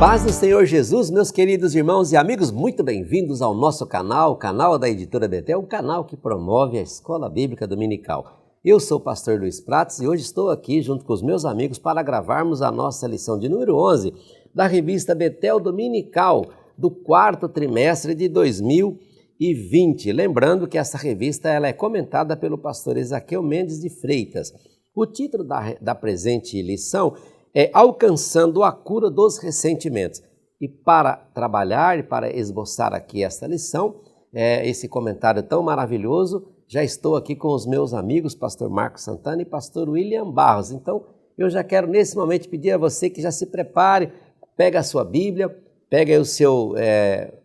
Paz do Senhor Jesus, meus queridos irmãos e amigos, muito bem-vindos ao nosso canal, o canal da Editora Betel, um canal que promove a Escola Bíblica Dominical. Eu sou o pastor Luiz Prates e hoje estou aqui junto com os meus amigos para gravarmos a nossa lição de número 11 da revista Betel Dominical do quarto trimestre de 2020. Lembrando que essa revista ela é comentada pelo pastor Ezaquiel Mendes de Freitas. O título da presente lição é Alcançando a Cura dos Ressentimentos. E para trabalhar e para esboçar aqui esta lição, esse comentário tão maravilhoso, já estou aqui com os meus amigos, pastor Marcos Santana e pastor William Barros. Então, eu já quero nesse momento pedir a você que já se prepare, pega a sua Bíblia, pega aí o seu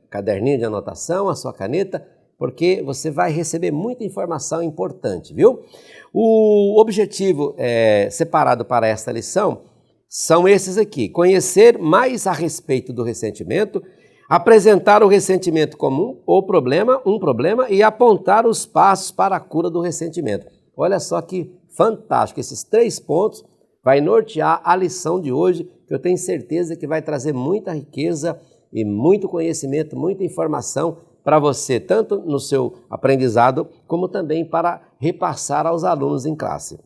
caderninho de anotação, a sua caneta, porque você vai receber muita informação importante, viu? O objetivo separado para esta lição são esses aqui: conhecer mais a respeito do ressentimento, apresentar o ressentimento como um problema e apontar os passos para a cura do ressentimento. Olha só que fantástico, esses 3 pontos vai nortear a lição de hoje, que eu tenho certeza que vai trazer muita riqueza e muito conhecimento, muita informação para você, tanto no seu aprendizado, como também para repassar aos alunos em classe.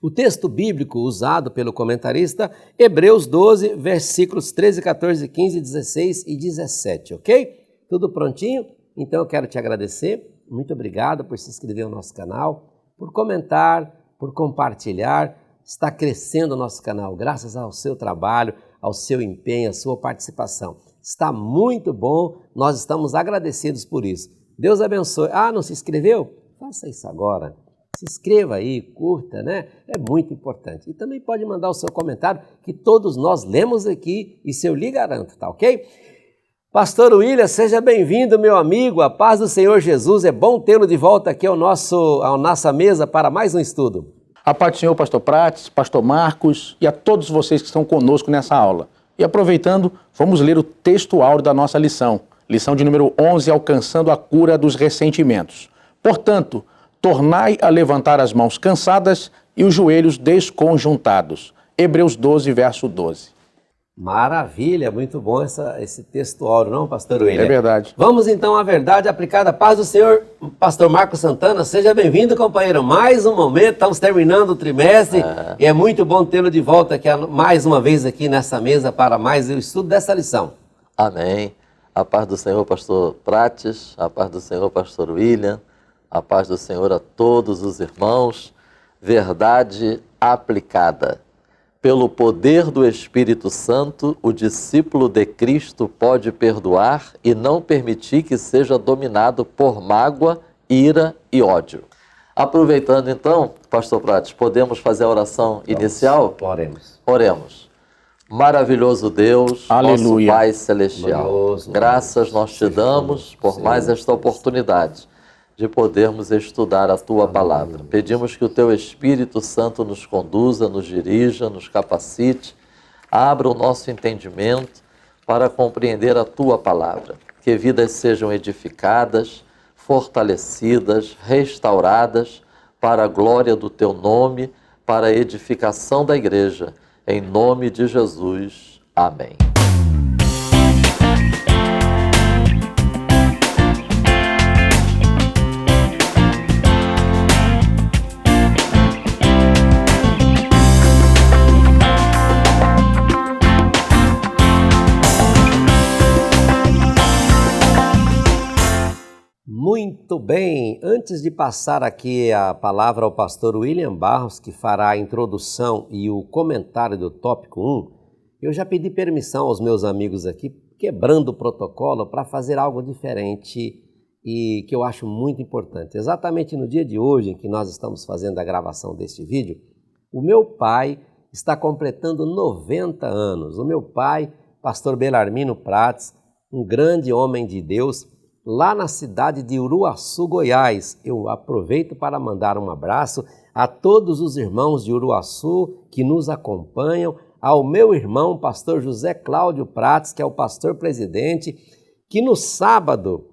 O texto bíblico usado pelo comentarista, Hebreus 12, versículos 13, 14, 15, 16 e 17, ok? Tudo prontinho? Então eu quero te agradecer, muito obrigado por se inscrever no nosso canal, por comentar, por compartilhar. Está crescendo o nosso canal graças ao seu trabalho, ao seu empenho, à sua participação. Está muito bom, nós estamos agradecidos por isso. Deus abençoe. Não se inscreveu? Faça isso agora. Se inscreva aí, curta, né? É muito importante. E também pode mandar o seu comentário, que todos nós lemos aqui, e se eu lhe garanto, tá ok? Pastor William, seja bem-vindo, meu amigo. A paz do Senhor Jesus, é bom tê-lo de volta aqui à nossa mesa para mais um estudo. A paz do Senhor, pastor Prates, pastor Marcos e a todos vocês que estão conosco nessa aula. E aproveitando, vamos ler o texto áureo da nossa lição. Lição de número 11, Alcançando a Cura dos Ressentimentos. Portanto, tornai a levantar as mãos cansadas e os joelhos desconjuntados. Hebreus 12, verso 12. Maravilha, muito bom esse texto áureo, não, pastor William? É verdade. Vamos então à verdade aplicada. Paz do Senhor, pastor Marcos Santana, seja bem-vindo, companheiro. Mais um momento, estamos terminando o trimestre e é muito bom tê-lo de volta aqui, mais uma vez aqui nessa mesa para mais o estudo dessa lição. Amém. A paz do Senhor, pastor Prates, a paz do Senhor, pastor William, a paz do Senhor a todos os irmãos. Verdade aplicada. Pelo poder do Espírito Santo, o discípulo de Cristo pode perdoar e não permitir que seja dominado por mágoa, ira e ódio. Aproveitando então, pastor Prates, podemos fazer a oração inicial? Oremos. Oremos. Maravilhoso Deus, Aleluia. nosso Pai Celestial, Glorioso, graças nós te damos por mais esta oportunidade de podermos estudar a Tua Palavra. Pedimos que o Teu Espírito Santo nos conduza, nos dirija, nos capacite, abra o nosso entendimento para compreender a Tua Palavra. Que vidas sejam edificadas, fortalecidas, restauradas para a glória do Teu nome, para a edificação da Igreja. Em nome de Jesus. Amém. Muito bem, antes de passar aqui a palavra ao pastor William Barros, que fará a introdução e o comentário do tópico 1, eu já pedi permissão aos meus amigos aqui, quebrando o protocolo, para fazer algo diferente e que eu acho muito importante. Exatamente no dia de hoje, em que nós estamos fazendo a gravação deste vídeo, o meu pai está completando 90 anos. O meu pai, pastor Belarmino Prates, um grande homem de Deus, lá na cidade de Uruaçu, Goiás. Eu aproveito para mandar um abraço a todos os irmãos de Uruaçu que nos acompanham, ao meu irmão, pastor José Cláudio Prates, que é o pastor presidente, que no sábado,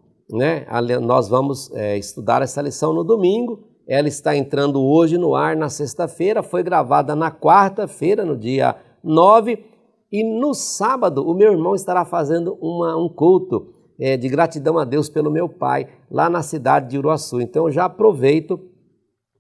nós vamos estudar essa lição no domingo. Ela está entrando hoje no ar na sexta-feira, foi gravada na quarta-feira, no dia 9, E no sábado, o meu irmão estará fazendo um culto de gratidão a Deus pelo meu pai, lá na cidade de Uruaçu. Então, eu já aproveito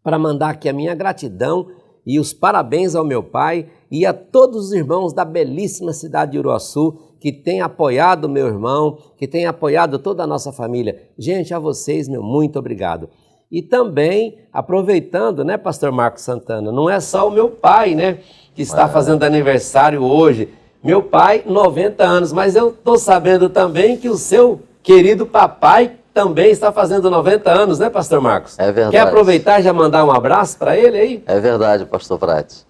para mandar aqui a minha gratidão e os parabéns ao meu pai e a todos os irmãos da belíssima cidade de Uruaçu, que têm apoiado meu irmão, que têm apoiado toda a nossa família. Gente, a vocês, meu muito obrigado. E também, aproveitando, né, pastor Marcos Santana, não é só o meu pai, né, que está fazendo aniversário hoje. Meu pai, 90 anos, mas eu estou sabendo também que o seu querido papai também está fazendo 90 anos, né, pastor Marcos? É verdade. Quer aproveitar e já mandar um abraço para ele aí? É verdade, pastor Prates.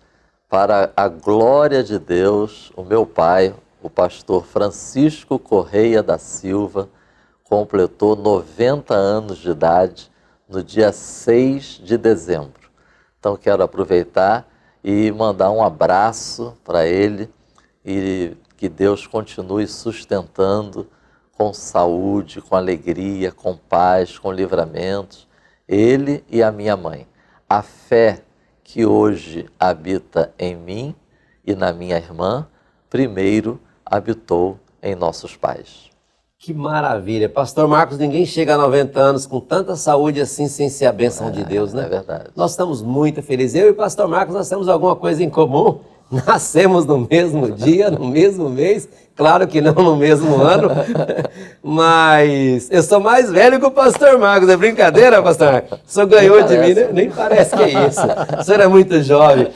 Para a glória de Deus, o meu pai, o pastor Francisco Correia da Silva, completou 90 anos de idade no dia 6 de dezembro. Então quero aproveitar e mandar um abraço para ele e que Deus continue sustentando com saúde, com alegria, com paz, com livramentos, ele e a minha mãe. A fé que hoje habita em mim e na minha irmã, primeiro habitou em nossos pais. Que maravilha. Pastor Marcos, ninguém chega a 90 anos com tanta saúde assim, sem ser a bênção de Deus, né? É verdade. Nós estamos muito felizes. Eu e o pastor Marcos, nós temos alguma coisa em comum. Nascemos no mesmo dia, no mesmo mês, claro que não no mesmo ano, mas eu sou mais velho que o pastor Marcos. É brincadeira, pastor Marcos? O senhor ganhou de mim, né? Nem parece que é isso. O senhor é muito jovem.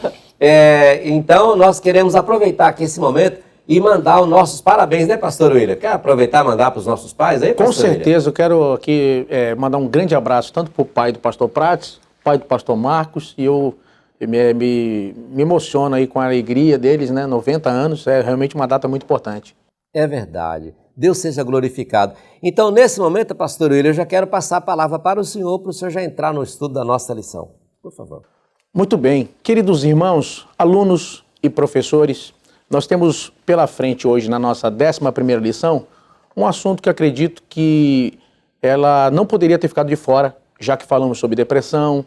Então, nós queremos aproveitar aqui esse momento e mandar os nossos parabéns, né, pastor William? Quer aproveitar e mandar para os nossos pais aí, Com pastor certeza, eu quero aqui mandar um grande abraço tanto para o pai do pastor Prates, pai do pastor Marcos, e eu me emociono aí com a alegria deles, né? 90 anos é realmente uma data muito importante. É verdade. Deus seja glorificado. Então, nesse momento, pastor William, eu já quero passar a palavra para o senhor já entrar no estudo da nossa lição. Por favor. Muito bem. Queridos irmãos, alunos e professores, nós temos pela frente hoje, na nossa 11ª lição, um assunto que acredito que ela não poderia ter ficado de fora, já que falamos sobre depressão,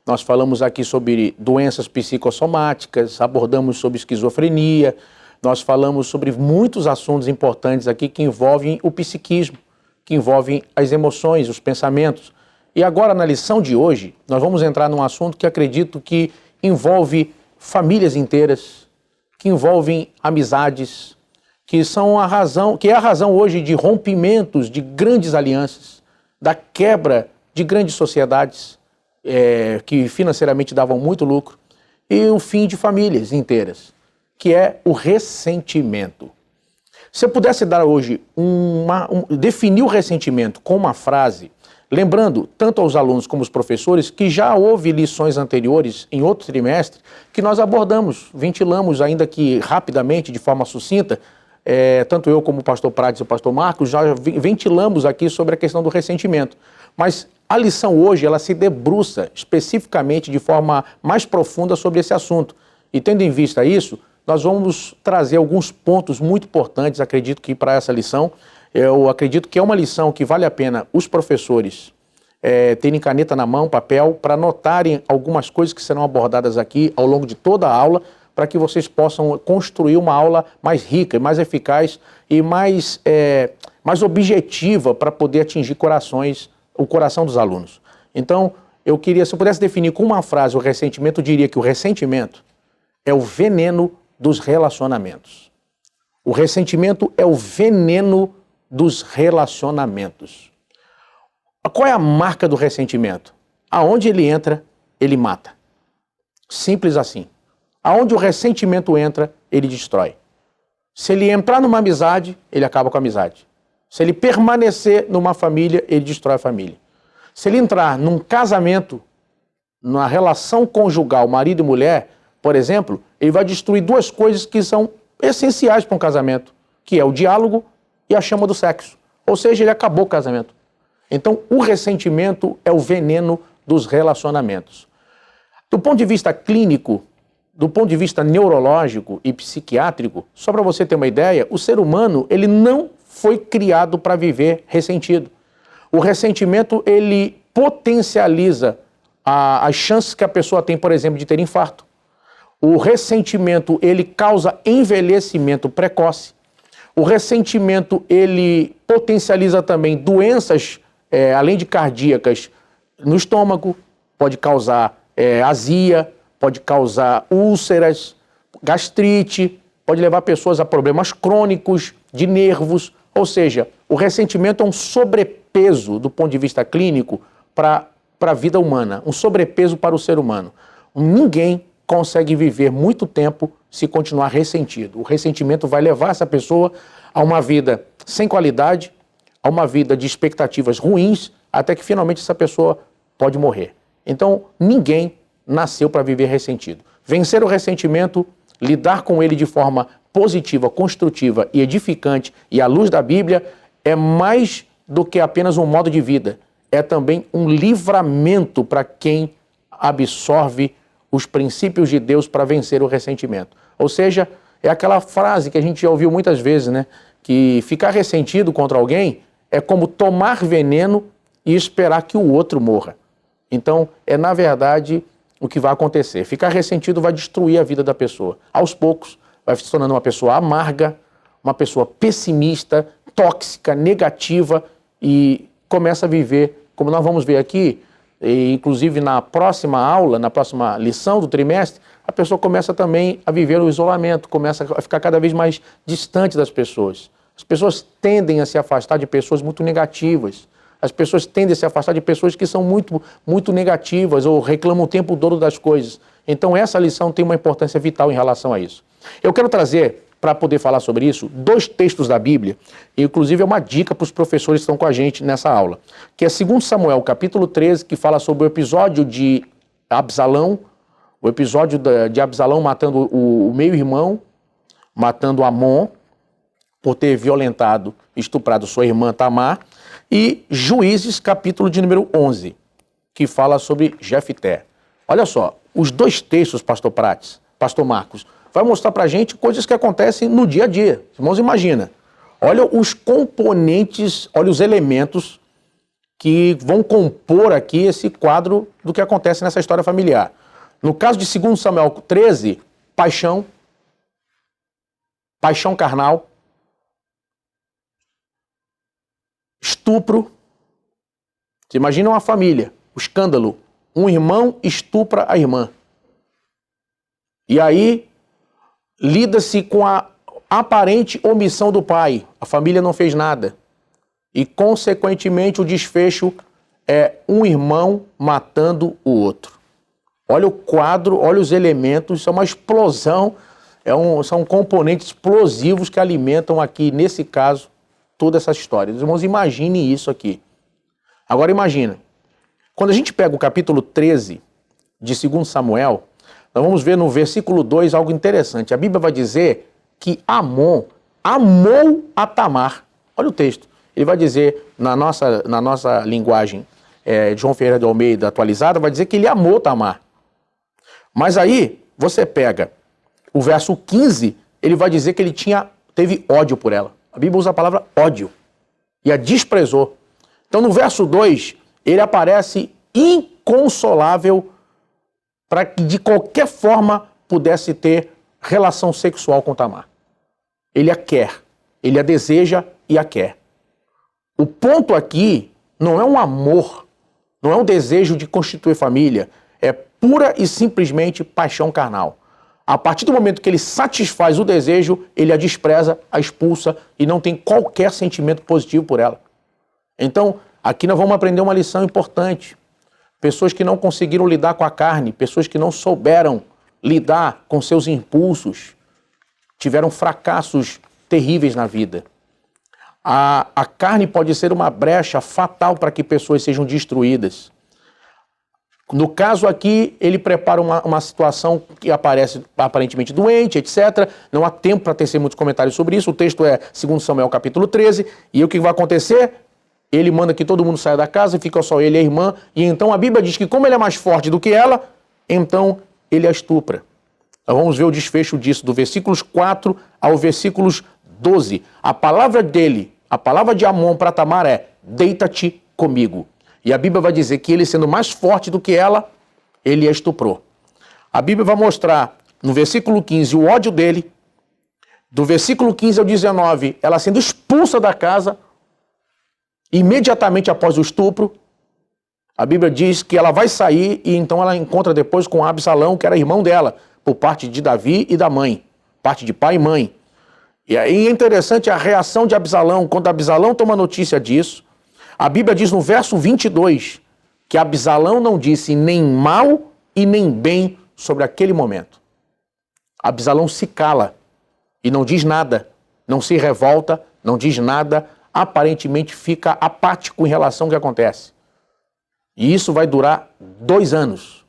nós falamos aqui sobre doenças psicossomáticas, abordamos sobre esquizofrenia, nós falamos sobre muitos assuntos importantes aqui que envolvem o psiquismo, que envolvem as emoções, os pensamentos. E agora, na lição de hoje, nós vamos entrar num assunto que acredito que envolve famílias inteiras, que envolvem amizades, que é a razão hoje de rompimentos de grandes alianças, da quebra de grandes sociedades, que financeiramente davam muito lucro, e o fim de famílias inteiras, que é o ressentimento. Se eu pudesse dar hoje, definir o ressentimento com uma frase, lembrando tanto aos alunos como aos professores que já houve lições anteriores em outro trimestre que nós abordamos, ventilamos ainda que rapidamente, de forma sucinta, tanto eu como o pastor Prates e o pastor Marcos já ventilamos aqui sobre a questão do ressentimento. Mas a lição hoje, ela se debruça especificamente de forma mais profunda sobre esse assunto. E tendo em vista isso, nós vamos trazer alguns pontos muito importantes, acredito que para essa lição. Eu acredito que é uma lição que vale a pena os professores terem caneta na mão, papel, para anotarem algumas coisas que serão abordadas aqui ao longo de toda a aula, para que vocês possam construir uma aula mais rica, mais eficaz e mais objetiva para poder atingir o coração dos alunos. Então, eu queria, se eu pudesse definir com uma frase o ressentimento, eu diria que o ressentimento é o veneno dos relacionamentos. O ressentimento é o veneno dos relacionamentos. Qual é a marca do ressentimento? Aonde ele entra, ele mata. Simples assim. Aonde o ressentimento entra, ele destrói. Se ele entrar numa amizade, ele acaba com a amizade. Se ele permanecer numa família, ele destrói a família. Se ele entrar num casamento, numa relação conjugal, marido e mulher, por exemplo, ele vai destruir duas coisas que são essenciais para um casamento, que é o diálogo e a chama do sexo. Ou seja, ele acabou o casamento. Então, o ressentimento é o veneno dos relacionamentos. Do ponto de vista clínico, do ponto de vista neurológico e psiquiátrico, só para você ter uma ideia, o ser humano, ele não foi criado para viver ressentido. O ressentimento, ele potencializa as chances que a pessoa tem, por exemplo, de ter infarto. O ressentimento, ele causa envelhecimento precoce. O ressentimento, ele potencializa também doenças, além de cardíacas, no estômago, pode causar azia, pode causar úlceras, gastrite, pode levar pessoas a problemas crônicos, de nervos. Ou seja, o ressentimento é um sobrepeso do ponto de vista clínico para a vida humana, um sobrepeso para o ser humano. Ninguém consegue viver muito tempo se continuar ressentido. O ressentimento vai levar essa pessoa a uma vida sem qualidade, a uma vida de expectativas ruins, até que finalmente essa pessoa pode morrer. Então, ninguém nasceu para viver ressentido. Vencer o ressentimento, lidar com ele de forma positiva, construtiva e edificante e à luz da Bíblia é mais do que apenas um modo de vida. É também um livramento para quem absorve os princípios de Deus para vencer o ressentimento. Ou seja, é aquela frase que a gente já ouviu muitas vezes, né? Que ficar ressentido contra alguém é como tomar veneno e esperar que o outro morra. Então, na verdade, o que vai acontecer. Ficar ressentido vai destruir a vida da pessoa. Aos poucos, vai se tornando uma pessoa amarga, uma pessoa pessimista, tóxica, negativa e começa a viver, como nós vamos ver aqui, e inclusive na próxima aula, na próxima lição do trimestre, a pessoa começa também a viver o isolamento, começa a ficar cada vez mais distante das pessoas. As pessoas tendem a se afastar de pessoas muito negativas. As pessoas tendem a se afastar de pessoas que são muito negativas ou reclamam o tempo todo das coisas. Então essa lição tem uma importância vital em relação a isso. Eu quero trazer, para poder falar sobre isso, 2 textos da Bíblia, e inclusive é uma dica para os professores que estão com a gente nessa aula, que é 2 Samuel, capítulo 13, que fala sobre o episódio de Absalão, o episódio de Absalão matando o meio-irmão, matando Amon, por ter violentado, estuprado sua irmã Tamar, e Juízes, capítulo de número 11, que fala sobre Jefté. Olha só, os 2 textos, pastor Prates, pastor Marcos, vai mostrar pra gente coisas que acontecem no dia a dia. Irmãos, imagina. Olha os componentes, olha os elementos que vão compor aqui esse quadro do que acontece nessa história familiar. No caso de 2 Samuel 13, paixão carnal, estupro. Você imagina uma família, o escândalo. Um irmão estupra a irmã. E aí lida-se com a aparente omissão do pai. A família não fez nada. E, consequentemente, o desfecho é um irmão matando o outro. Olha o quadro, olha os elementos, isso é uma explosão, são componentes explosivos que alimentam aqui, nesse caso, toda essa história. Os irmãos, imaginem isso aqui. Agora imagina, quando a gente pega o capítulo 13 de 2 Samuel, nós vamos ver no versículo 2 algo interessante. A Bíblia vai dizer que Amon amou a Tamar. Olha o texto. Ele vai dizer, na nossa linguagem de João Ferreira de Almeida atualizada, vai dizer que ele amou Tamar. Mas aí, você pega o verso 15, ele vai dizer que ele teve ódio por ela. A Bíblia usa a palavra ódio. E a desprezou. Então, no verso 2, ele aparece inconsolável para que de qualquer forma pudesse ter relação sexual com Tamar. Ele a quer, ele a deseja e a quer. O ponto aqui não é um amor, não é um desejo de constituir família, é pura e simplesmente paixão carnal. A partir do momento que ele satisfaz o desejo, ele a despreza, a expulsa e não tem qualquer sentimento positivo por ela. Então, aqui nós vamos aprender uma lição importante. Pessoas que não conseguiram lidar com a carne, pessoas que não souberam lidar com seus impulsos, tiveram fracassos terríveis na vida. A carne pode ser uma brecha fatal para que pessoas sejam destruídas. No caso aqui, ele prepara uma situação que aparece aparentemente doente, etc. Não há tempo para tecer muitos comentários sobre isso. O texto é 2 Samuel capítulo 13. E o que vai acontecer? Ele manda que todo mundo saia da casa, fica só ele e a irmã. E então a Bíblia diz que como ele é mais forte do que ela, então ele a estupra. Nós vamos ver o desfecho disso, do versículos 4 ao versículos 12. A palavra dele, a palavra de Amon para Tamar é: deita-te comigo. E a Bíblia vai dizer que ele, sendo mais forte do que ela, ele a estuprou. A Bíblia vai mostrar no versículo 15, o ódio dele. Do versículo 15 ao 19, ela sendo expulsa da casa, imediatamente após o estupro. A Bíblia diz que ela vai sair e então ela encontra depois com Absalão, que era irmão dela, por parte de Davi e da mãe, parte de pai e mãe. E aí é interessante a reação de Absalão. Quando Absalão toma notícia disso, a Bíblia diz no verso 22 que Absalão não disse nem mal e nem bem sobre aquele momento. Absalão se cala e não diz nada, não se revolta, não diz nada, aparentemente fica apático em relação ao que acontece. E isso vai durar 2 anos.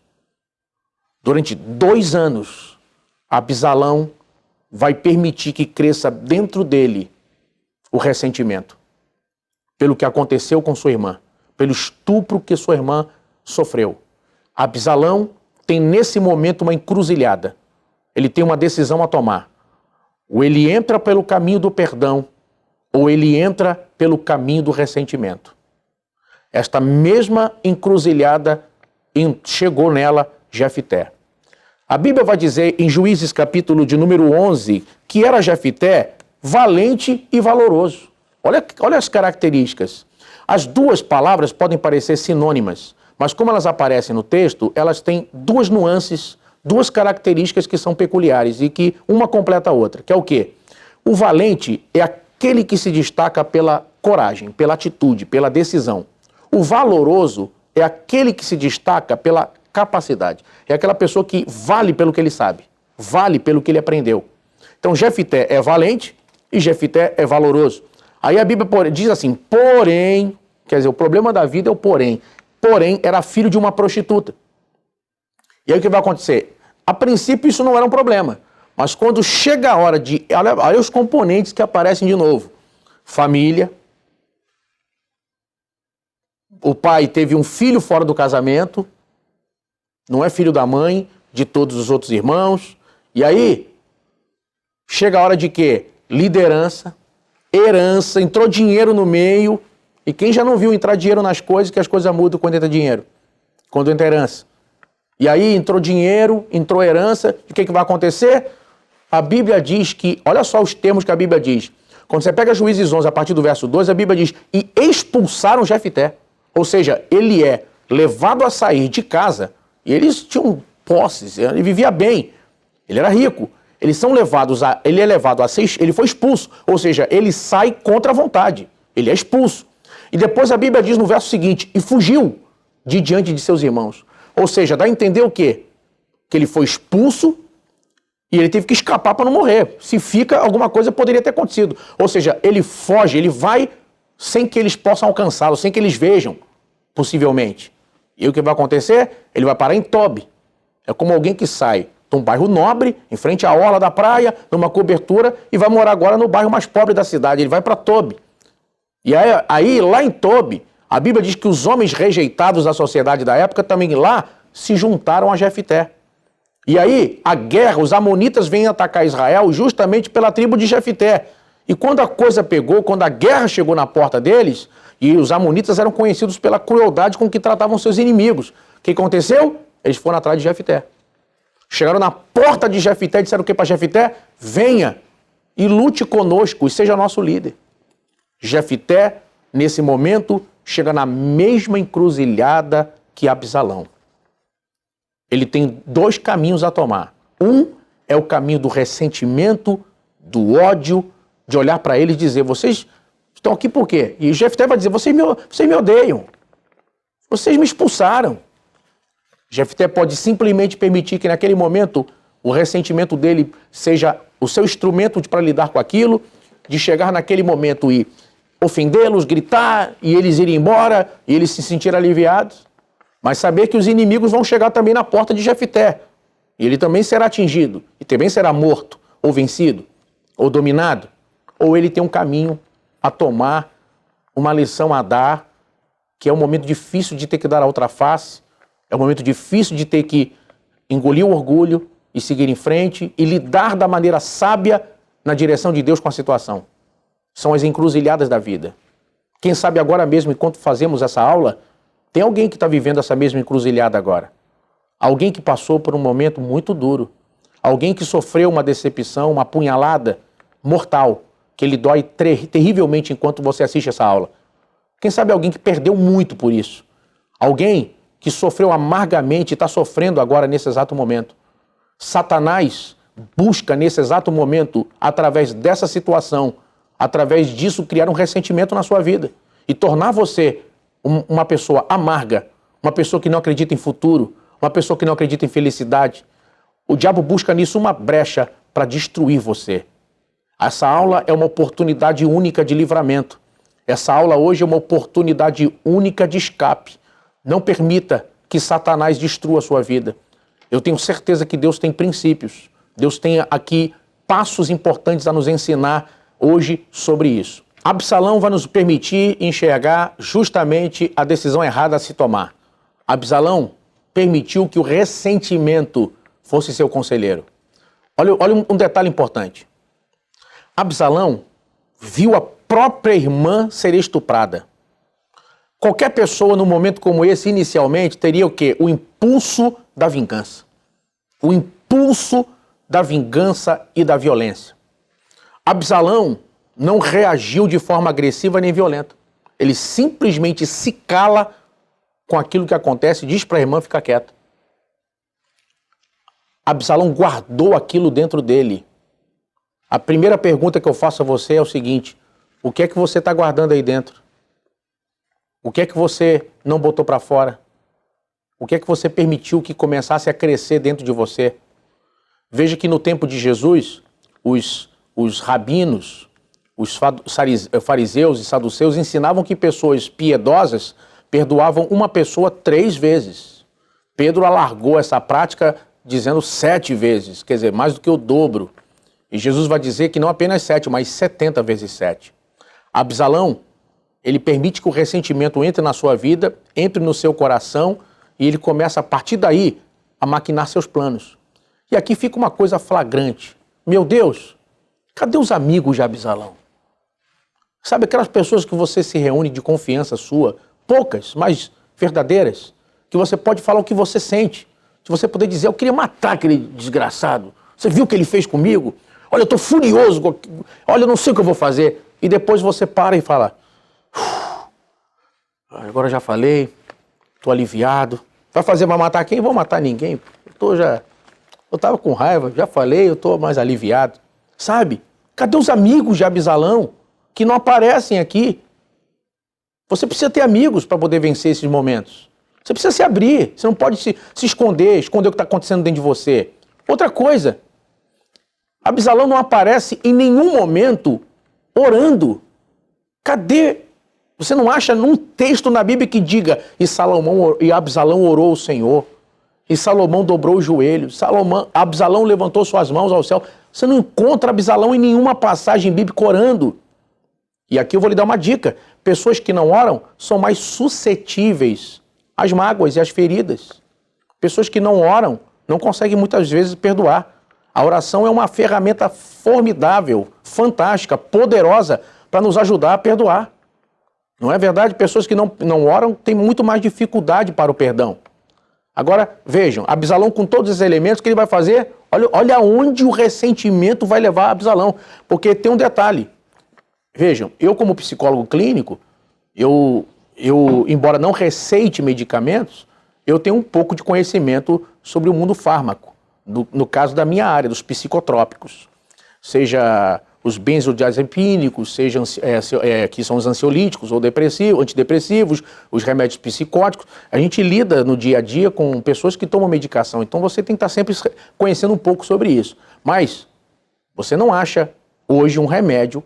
Durante 2 anos, Absalão vai permitir que cresça dentro dele o ressentimento pelo que aconteceu com sua irmã, pelo estupro que sua irmã sofreu. Absalão tem nesse momento uma encruzilhada. Ele tem uma decisão a tomar. Ou ele entra pelo caminho do perdão, ou ele entra pelo caminho do ressentimento. Esta mesma encruzilhada chegou nela Jefté. A Bíblia vai dizer em Juízes capítulo de número 11 que era Jefté valente e valoroso. Olha as características. As duas palavras podem parecer sinônimas, mas como elas aparecem no texto, elas têm 2 nuances, 2 características que são peculiares e que uma completa a outra, que é o quê? O valente é aquele que se destaca pela coragem, pela atitude, pela decisão. O valoroso é aquele que se destaca pela capacidade. É aquela pessoa que vale pelo que ele sabe, vale pelo que ele aprendeu. Então Jefté é valente e Jefté é valoroso. Aí a Bíblia diz assim, porém, quer dizer, o problema da vida é o porém. Porém, era filho de uma prostituta. E aí o que vai acontecer? A princípio isso não era um problema, mas quando chega a hora de... Olha os componentes que aparecem de novo. Família. O pai teve um filho fora do casamento, não é filho da mãe, de todos os outros irmãos. E aí, chega a hora de quê? Liderança, herança, entrou dinheiro no meio. E quem já não viu entrar dinheiro nas coisas, que as coisas mudam quando entra dinheiro, quando entra herança. E aí entrou dinheiro, entrou herança, e o que vai acontecer? A Bíblia diz que, olha só os termos que a Bíblia diz. Quando você pega Juízes 11, a partir do verso 2, a Bíblia diz, e expulsaram Jefté. Ou seja, ele é levado a sair de casa, e eles tinham posses, ele vivia bem, ele era rico. Ele é levado a ser, ele foi expulso, ou seja, ele sai contra a vontade, ele é expulso. E depois a Bíblia diz no verso seguinte, e fugiu de diante de seus irmãos. Ou seja, dá a entender o quê? Que ele foi expulso e ele teve que escapar para não morrer. Se fica, alguma coisa poderia ter acontecido. Ou seja, ele foge, ele vai sem que eles possam alcançá-lo, sem que eles vejam, possivelmente. E o que vai acontecer? Ele vai parar em Tobi. É como alguém que sai de um bairro nobre, em frente à orla da praia, numa cobertura, e vai morar agora no bairro mais pobre da cidade. Ele vai para Tobi. E aí, lá em Tobi, a Bíblia diz que os homens rejeitados da sociedade da época também lá se juntaram a Jefté. E aí, a guerra, os amonitas vêm atacar Israel justamente pela tribo de Jefté. E quando a coisa pegou, quando a guerra chegou na porta deles, e os amonitas eram conhecidos pela crueldade com que tratavam seus inimigos, o que aconteceu? Eles foram atrás de Jefté. Chegaram na porta de Jefté e disseram o que para Jefté? Venha e lute conosco e seja nosso líder. Jefté, nesse momento, chega na mesma encruzilhada que Absalão. Ele tem 2 caminhos a tomar. Um é o caminho do ressentimento, do ódio, de olhar para ele e dizer, vocês estão aqui por quê? E Jefté vai dizer, vocês me odeiam, vocês me expulsaram. Jefté pode simplesmente permitir que naquele momento o ressentimento dele seja o seu instrumento para lidar com aquilo, de chegar naquele momento e ofendê-los, gritar, e eles irem embora, e eles se sentirem aliviados. Mas saber que os inimigos vão chegar também na porta de Jefté. E ele também será atingido, e também será morto, ou vencido, ou dominado. Ou ele tem um caminho a tomar, uma lição a dar, que é um momento difícil de ter que dar a outra face, é um momento difícil de ter que engolir o orgulho e seguir em frente e lidar da maneira sábia na direção de Deus com a situação. São as encruzilhadas da vida. Quem sabe agora mesmo, enquanto fazemos essa aula, tem alguém que está vivendo essa mesma encruzilhada agora. Alguém que passou por um momento muito duro. Alguém que sofreu uma decepção, uma apunhalada mortal, que ele dói terrivelmente enquanto você assiste essa aula. Quem sabe alguém que perdeu muito por isso. Alguém que sofreu amargamente e está sofrendo agora nesse exato momento. Satanás busca nesse exato momento, através dessa situação, através disso, criar um ressentimento na sua vida e tornar você uma pessoa amarga, uma pessoa que não acredita em futuro, uma pessoa que não acredita em felicidade. O diabo busca nisso uma brecha para destruir você. Essa aula é uma oportunidade única de livramento. Essa aula hoje é uma oportunidade única de escape. Não permita que Satanás destrua a sua vida. Eu tenho certeza que Deus tem princípios. Deus tem aqui passos importantes a nos ensinar hoje sobre isso. Absalão vai nos permitir enxergar justamente a decisão errada a se tomar. Absalão permitiu que o ressentimento fosse seu conselheiro. Olha um detalhe importante. Absalão viu a própria irmã ser estuprada. Qualquer pessoa, num momento como esse, inicialmente, teria o quê? O impulso da vingança. O impulso da vingança e da violência. Absalão não reagiu de forma agressiva nem violenta. Ele simplesmente se cala com aquilo que acontece e diz para a irmã ficar quieta. Absalão guardou aquilo dentro dele. A primeira pergunta que eu faço a você é o seguinte: o que é que você está guardando aí dentro? O que é que você não botou para fora? O que é que você permitiu que começasse a crescer dentro de você? Veja que no tempo de Jesus, os rabinos, os fariseus e saduceus ensinavam que pessoas piedosas perdoavam uma pessoa 3 vezes. Pedro alargou essa prática dizendo 7 vezes, quer dizer, mais do que o dobro. E Jesus vai dizer que não apenas 7, mas 70 vezes 7. Absalão, ele permite que o ressentimento entre na sua vida, entre no seu coração, e ele começa a partir daí a maquinar seus planos. E aqui fica uma coisa flagrante. Meu Deus, cadê os amigos de Absalão? Sabe aquelas pessoas que você se reúne de confiança sua, poucas, mas verdadeiras, que você pode falar o que você sente. Se você puder dizer, eu queria matar aquele desgraçado. Você viu o que ele fez comigo? Olha, eu estou furioso. Olha, eu não sei o que eu vou fazer. E depois você para e fala, agora já falei, estou aliviado. Vai fazer para matar quem? Vou matar ninguém. Eu estava com raiva, já falei, eu estou mais aliviado. Sabe? Cadê os amigos de Absalão que não aparecem aqui? Você precisa ter amigos para poder vencer esses momentos. Você precisa se abrir, você não pode se esconder o que está acontecendo dentro de você. Outra coisa, Absalão não aparece em nenhum momento orando. Cadê? Você não acha num texto na Bíblia que diga e Absalão orou ao Senhor, e Salomão dobrou os joelhos, Absalão levantou suas mãos ao céu. Você não encontra Absalão em nenhuma passagem bíblica orando. E aqui eu vou lhe dar uma dica. Pessoas que não oram são mais suscetíveis às mágoas e às feridas. Pessoas que não oram não conseguem muitas vezes perdoar. A oração é uma ferramenta formidável, fantástica, poderosa para nos ajudar a perdoar. Não é verdade? Pessoas que não oram têm muito mais dificuldade para o perdão. Agora, vejam, Absalão com todos esses elementos, o que ele vai fazer? Olha onde o ressentimento vai levar Absalão. Porque tem um detalhe. Vejam, eu como psicólogo clínico, eu embora não receite medicamentos, eu tenho um pouco de conhecimento sobre o mundo fármaco, no caso da minha área, dos psicotrópicos. Seja os benzodiazepínicos, que são os ansiolíticos ou antidepressivos, os remédios psicóticos. A gente lida no dia a dia com pessoas que tomam medicação, então você tem que estar sempre conhecendo um pouco sobre isso. Mas você não acha hoje um remédio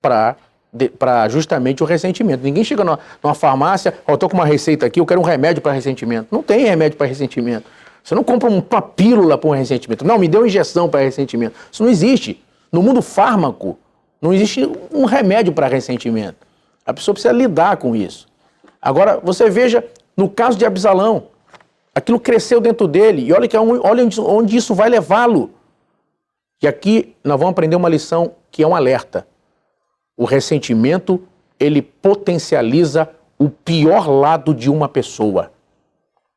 para justamente o ressentimento. Ninguém chega numa farmácia, eu estou com uma receita aqui, eu quero um remédio para ressentimento. Não tem remédio para ressentimento. Você não compra uma pílula para um ressentimento. Não, me dê uma injeção para ressentimento. Isso não existe. No mundo fármaco, não existe um remédio para ressentimento. A pessoa precisa lidar com isso. Agora, você veja, no caso de Absalão, aquilo cresceu dentro dele, e olha onde isso vai levá-lo. E aqui nós vamos aprender uma lição que é um alerta. O ressentimento, ele potencializa o pior lado de uma pessoa.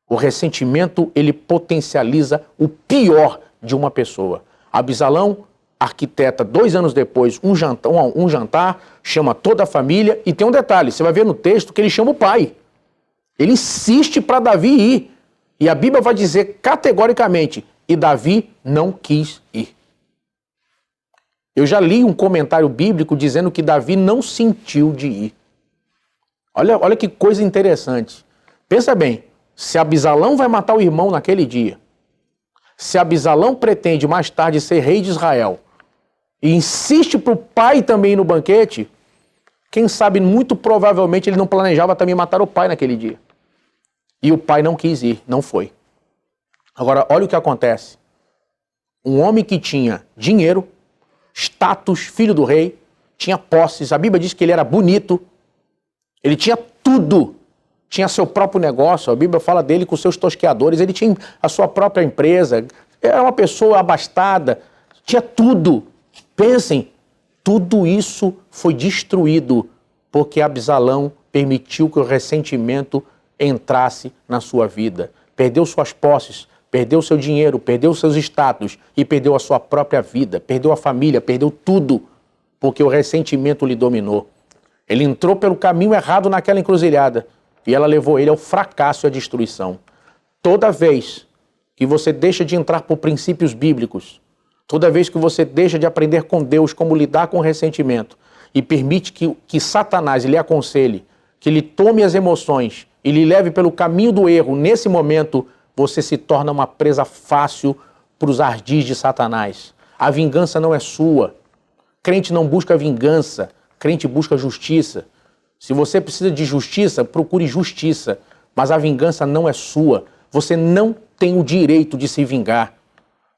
O ressentimento, ele potencializa o pior de uma pessoa. Absalão arquiteta 2 anos depois um jantar, chama toda a família e tem um detalhe, você vai ver no texto que ele chama o pai. Ele insiste para Davi ir. E a Bíblia vai dizer categoricamente, e Davi não quis ir. Eu já li um comentário bíblico dizendo que Davi não sentiu de ir. Olha que coisa interessante. Pensa bem, se Absalão vai matar o irmão naquele dia, se Absalão pretende mais tarde ser rei de Israel, e insiste para o pai também ir no banquete, quem sabe muito provavelmente ele não planejava também matar o pai naquele dia. E o pai não quis ir, não foi. Agora, olha o que acontece. Um homem que tinha dinheiro, status, filho do rei, tinha posses, a Bíblia diz que ele era bonito, ele tinha tudo, tinha seu próprio negócio, a Bíblia fala dele com seus tosqueadores, ele tinha a sua própria empresa, era uma pessoa abastada, tinha tudo. Pensem, tudo isso foi destruído porque Absalão permitiu que o ressentimento entrasse na sua vida. Perdeu suas posses, perdeu seu dinheiro, perdeu seus status e perdeu a sua própria vida, perdeu a família, perdeu tudo, porque o ressentimento lhe dominou. Ele entrou pelo caminho errado naquela encruzilhada e ela levou ele ao fracasso e à destruição. Toda vez que você deixa de entrar por princípios bíblicos, toda vez que você deixa de aprender com Deus como lidar com o ressentimento e permite que Satanás lhe aconselhe, que lhe tome as emoções e lhe leve pelo caminho do erro, nesse momento você se torna uma presa fácil para os ardis de Satanás. A vingança não é sua. Crente não busca vingança, crente busca justiça. Se você precisa de justiça, procure justiça, mas a vingança não é sua. Você não tem o direito de se vingar.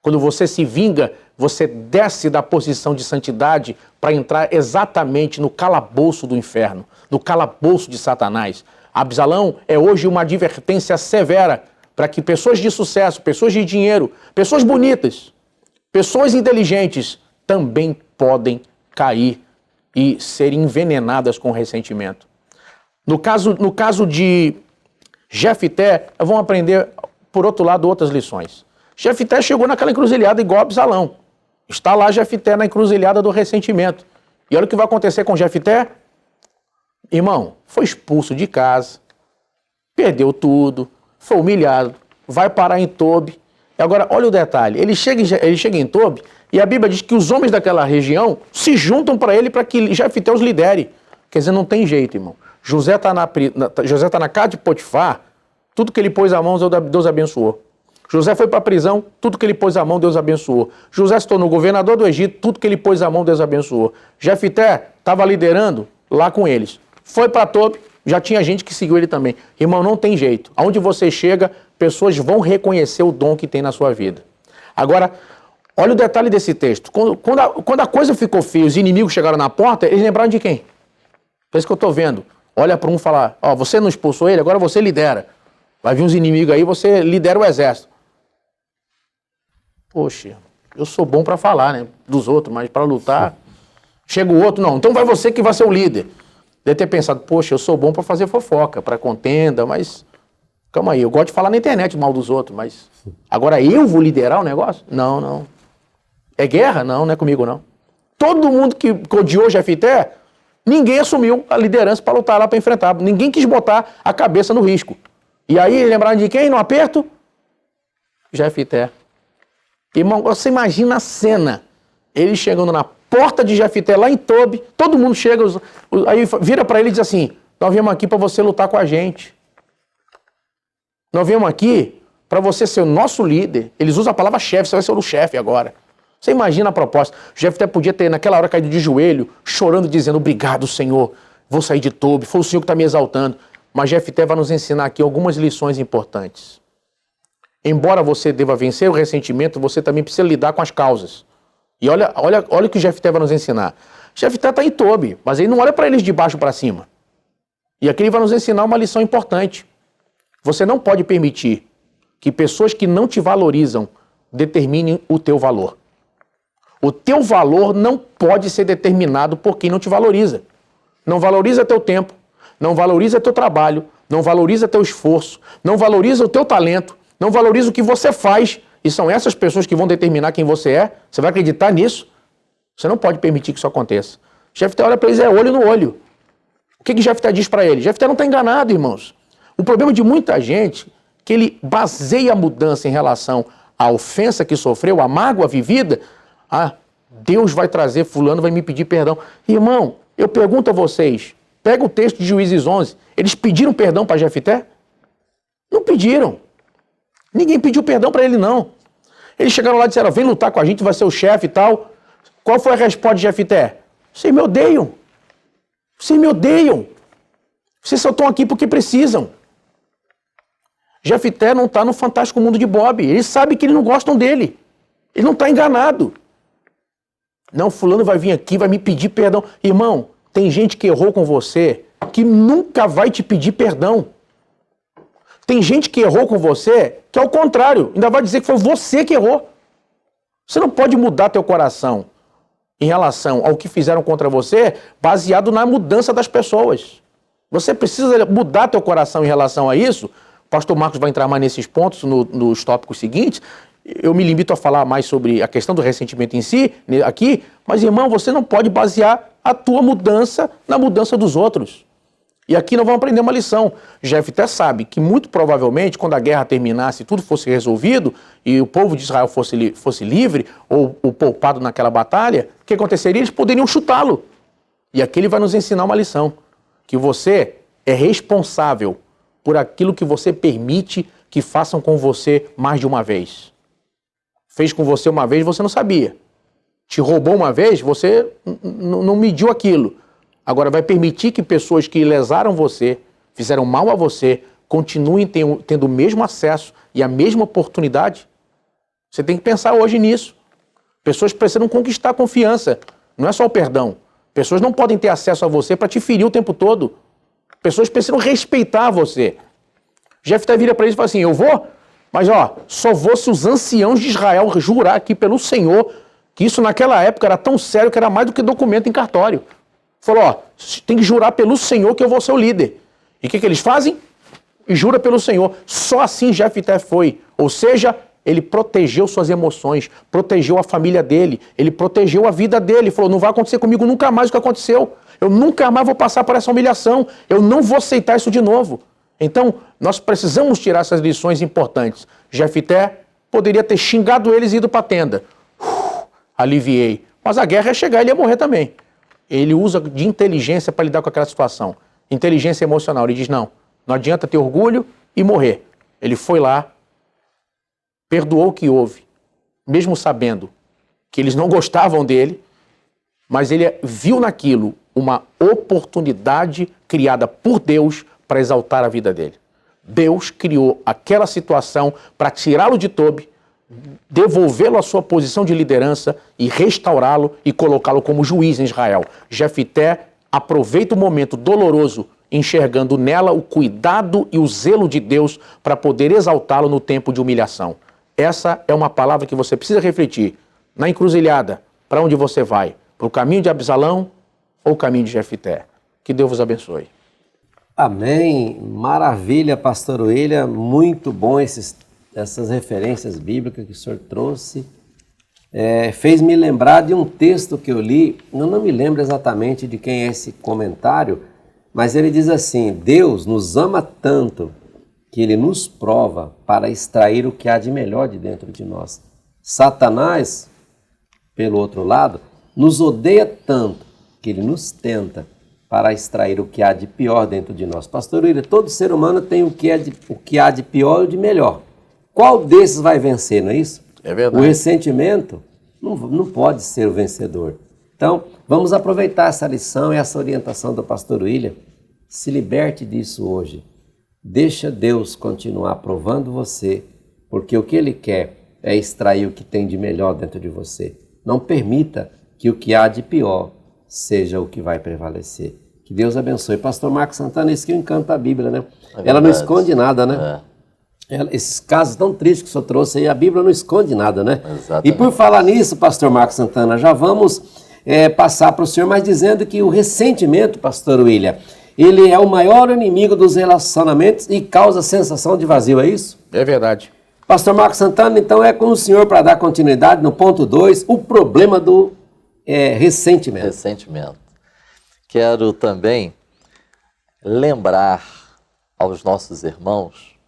Quando você se vinga, você desce da posição de santidade para entrar exatamente no calabouço do inferno, no calabouço de Satanás. Absalão é hoje uma advertência severa para que pessoas de sucesso, pessoas de dinheiro, pessoas bonitas, pessoas inteligentes também podem cair e ser envenenadas com ressentimento. No caso de Jefité, vamos aprender, por outro lado, outras lições. Jefité chegou naquela encruzilhada igual a Absalão. Está lá Jefité na encruzilhada do ressentimento. E olha o que vai acontecer com Jefité. Irmão, foi expulso de casa, perdeu tudo, foi humilhado, vai parar em Tobi. E agora, olha o detalhe, ele chega em Tobi e a Bíblia diz que os homens daquela região se juntam para ele para que Jefité os lidere. Quer dizer, não tem jeito, irmão. José está na casa de Potifar, tudo que ele pôs a mão, Deus abençoou. José foi para a prisão, tudo que ele pôs a mão, Deus abençoou. José se tornou governador do Egito, tudo que ele pôs a mão, Deus abençoou. Jefité estava liderando lá com eles. Foi para Tobi, já tinha gente que seguiu ele também. Irmão, não tem jeito. Aonde você chega, pessoas vão reconhecer o dom que tem na sua vida. Agora, olha o detalhe desse texto. Quando a coisa ficou feia, os inimigos chegaram na porta, eles lembraram de quem? É isso que eu estou vendo. Olha para um e fala, ó, você não expulsou ele, agora você lidera. Vai vir uns inimigos aí, você lidera o exército. Poxa, eu sou bom para falar, né, dos outros, mas para lutar, chega o outro, não, então vai você que vai ser o líder. Deve ter pensado, poxa, eu sou bom para fazer fofoca, para contenda, mas calma aí, eu gosto de falar na internet mal dos outros, mas agora eu vou liderar o negócio? Não, não. É guerra? Não, não é comigo não. Todo mundo que odiou Jefité, ninguém assumiu a liderança para lutar lá, para enfrentar. Ninguém quis botar a cabeça no risco. E aí, lembraram de quem no aperto? Jefité. Irmão, você imagina a cena. Ele chegando na porta de Jefité, lá em Tobi, todo mundo chega, aí vira para ele e diz assim, nós viemos aqui para você lutar com a gente. Nós viemos aqui para você ser o nosso líder. Eles usam a palavra chefe, você vai ser o chefe agora. Você imagina a proposta. Jefté podia ter, naquela hora, caído de joelho, chorando, dizendo, obrigado, Senhor, vou sair de Tobi, foi o Senhor que está me exaltando. Mas Jefté vai nos ensinar aqui algumas lições importantes. Embora você deva vencer o ressentimento, você também precisa lidar com as causas. E olha o que Jefté vai nos ensinar. Jefté está em Tobi, mas ele não olha para eles de baixo para cima. E aqui ele vai nos ensinar uma lição importante. Você não pode permitir que pessoas que não te valorizam determinem o teu valor. O teu valor não pode ser determinado por quem não te valoriza. Não valoriza teu tempo, não valoriza teu trabalho, não valoriza teu esforço, não valoriza o teu talento, não valoriza o que você faz e são essas pessoas que vão determinar quem você é, você vai acreditar nisso? Você não pode permitir que isso aconteça. Jefté olha para eles, é olho no olho. O que Jefté diz para ele? Jefté não está enganado, irmãos. O problema de muita gente é que ele baseia a mudança em relação à ofensa que sofreu, a mágoa vivida. Deus vai trazer fulano, vai me pedir perdão. Irmão, eu pergunto a vocês, pega o texto de Juízes 11, eles pediram perdão para Jefté? Não pediram. Ninguém pediu perdão para ele, não. Eles chegaram lá e disseram, vem lutar com a gente, vai ser o chefe e tal. Qual foi a resposta de Jefté? Vocês me odeiam. Vocês me odeiam. Vocês só estão aqui porque precisam. Jefté não está no fantástico mundo de Bob. Ele sabe que eles não gostam dele. Ele não está enganado. Não, fulano vai vir aqui, vai me pedir perdão. Irmão, tem gente que errou com você que nunca vai te pedir perdão. Tem gente que errou com você que, ao contrário, ainda vai dizer que foi você que errou. Você não pode mudar teu coração em relação ao que fizeram contra você baseado na mudança das pessoas. Você precisa mudar teu coração em relação a isso. O pastor Marcos vai entrar mais nesses pontos nos tópicos seguintes. Eu me limito a falar mais sobre a questão do ressentimento em si, aqui, mas, irmão, você não pode basear a tua mudança na mudança dos outros. E aqui nós vamos aprender uma lição. Jefté sabe que, muito provavelmente, quando a guerra terminasse e tudo fosse resolvido, e o povo de Israel fosse livre, ou poupado naquela batalha, o que aconteceria? Eles poderiam chutá-lo. E aqui ele vai nos ensinar uma lição, que você é responsável por aquilo que você permite que façam com você mais de uma vez. Fez com você uma vez, você não sabia. Te roubou uma vez, você não mediu aquilo. Agora vai permitir que pessoas que lesaram você, fizeram mal a você, continuem tendo o mesmo acesso e a mesma oportunidade? Você tem que pensar hoje nisso. Pessoas precisam conquistar a confiança. Não é só o perdão. Pessoas não podem ter acesso a você para te ferir o tempo todo. Pessoas precisam respeitar você. Jefté vira para eles e fala assim, eu vou, mas só vou se os anciãos de Israel jurar aqui pelo Senhor, que isso naquela época era tão sério que era mais do que documento em cartório. Falou, tem que jurar pelo Senhor que eu vou ser o líder. E o que eles fazem? E jura pelo Senhor. Só assim Jefté foi. Ou seja, ele protegeu suas emoções, protegeu a família dele, ele protegeu a vida dele. Falou, não vai acontecer comigo nunca mais o que aconteceu. Eu nunca mais vou passar por essa humilhação. Eu não vou aceitar isso de novo. Então, nós precisamos tirar essas lições importantes. Jefté poderia ter xingado eles e ido para a tenda. Aliviei. Mas a guerra ia chegar, ele ia morrer também. Ele usa de inteligência para lidar com aquela situação. Inteligência emocional. Ele diz, não adianta ter orgulho e morrer. Ele foi lá, perdoou o que houve, mesmo sabendo que eles não gostavam dele, mas ele viu naquilo uma oportunidade criada por Deus para exaltar a vida dele. Deus criou aquela situação para tirá-lo de Tobi, devolvê-lo à sua posição de liderança e restaurá-lo e colocá-lo como juiz em Israel. Jefté aproveita o momento doloroso, enxergando nela o cuidado e o zelo de Deus para poder exaltá-lo no tempo de humilhação. Essa é uma palavra que você precisa refletir. Na encruzilhada, para onde você vai? Para o caminho de Absalão ou o caminho de Jefté? Que Deus vos abençoe. Amém. Maravilha, pastor William. Muito bom essas referências bíblicas que o senhor trouxe. Fez-me lembrar de um texto que eu li, eu não me lembro exatamente de quem é esse comentário, mas ele diz assim, Deus nos ama tanto que ele nos prova para extrair o que há de melhor de dentro de nós. Satanás, pelo outro lado, nos odeia tanto que ele nos tenta para extrair o que há de pior dentro de nós. Pastor William, todo ser humano tem o que há de pior e de melhor. Qual desses vai vencer, não é isso? É verdade. O ressentimento não pode ser o vencedor. Então, vamos aproveitar essa lição e essa orientação do pastor William. Se liberte disso hoje. Deixa Deus continuar provando você, porque o que Ele quer é extrair o que tem de melhor dentro de você. Não permita que o que há de pior seja o que vai prevalecer. Que Deus abençoe. Pastor Marcos Santana, isso que encanta a Bíblia, né? Ela não esconde nada, né? Esses casos tão tristes que o senhor trouxe aí, a Bíblia não esconde nada, né? Exatamente. E por falar nisso, pastor Marcos Santana, já vamos passar para o senhor, mas dizendo que o ressentimento, pastor William, ele é o maior inimigo dos relacionamentos e causa sensação de vazio, é isso? É verdade. Pastor Marcos Santana, então é com o senhor para dar continuidade no ponto 2, o problema do ressentimento. Ressentimento. Quero também lembrar aos nossos irmãos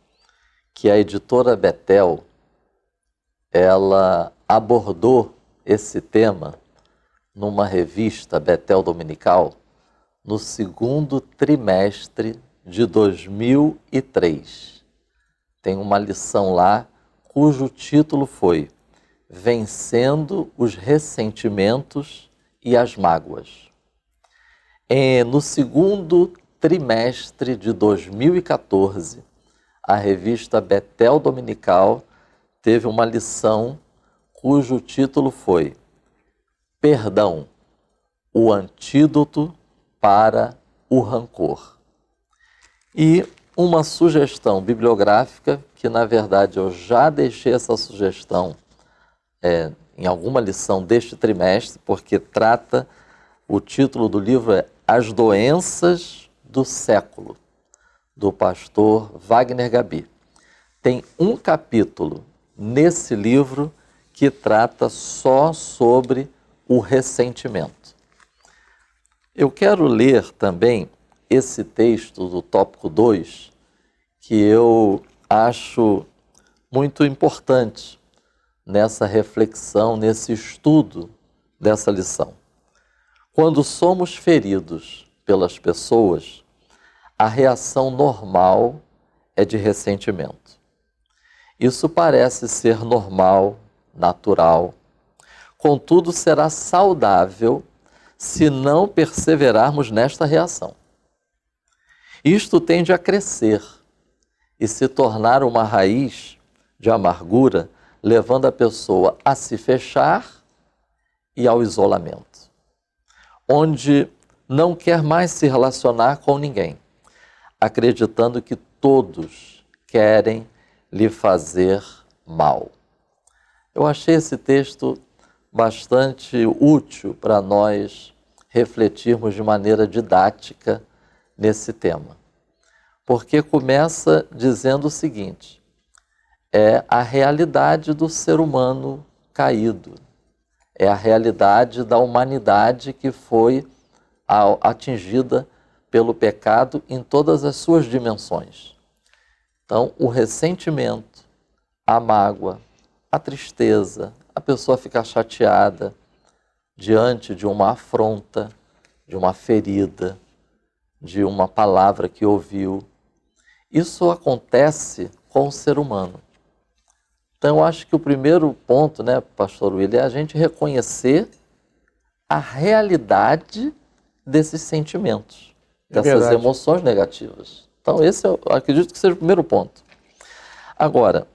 que a editora Betel, ela abordou esse tema numa revista Betel Dominical no segundo trimestre de 2003. Tem uma lição lá cujo título foi Vencendo os Ressentimentos e as Mágoas. No segundo trimestre de 2014, a revista Betel Dominical teve uma lição cujo título foi Perdão, o antídoto para o rancor. E uma sugestão bibliográfica, que na verdade eu já deixei essa sugestão em alguma lição deste trimestre, porque trata, o título do livro é As Doenças do Século, do pastor Wagner Gabi. Tem um capítulo nesse livro que trata só sobre o ressentimento. Eu quero ler também esse texto do tópico 2, que eu acho muito importante nessa reflexão, nesse estudo dessa lição. Quando somos feridos pelas pessoas, a reação normal é de ressentimento. Isso parece ser normal, natural. Contudo, será saudável se não perseverarmos nesta reação. Isto tende a crescer e se tornar uma raiz de amargura, levando a pessoa a se fechar e ao isolamento, onde não quer mais se relacionar com ninguém, acreditando que todos querem lhe fazer mal. Eu achei esse texto bastante útil para nós refletirmos de maneira didática nesse tema, porque começa dizendo o seguinte: é a realidade do ser humano caído, é a realidade da humanidade que foi atingida pelo pecado em todas as suas dimensões. Então, o ressentimento, a mágoa, a tristeza, a pessoa ficar chateada diante de uma afronta, de uma ferida, de uma palavra que ouviu. Isso acontece com o ser humano. Então, eu acho que o primeiro ponto, né, pastor William, é a gente reconhecer a realidade desses sentimentos, dessas emoções negativas. Então, esse eu acredito que seja o primeiro ponto. Agora,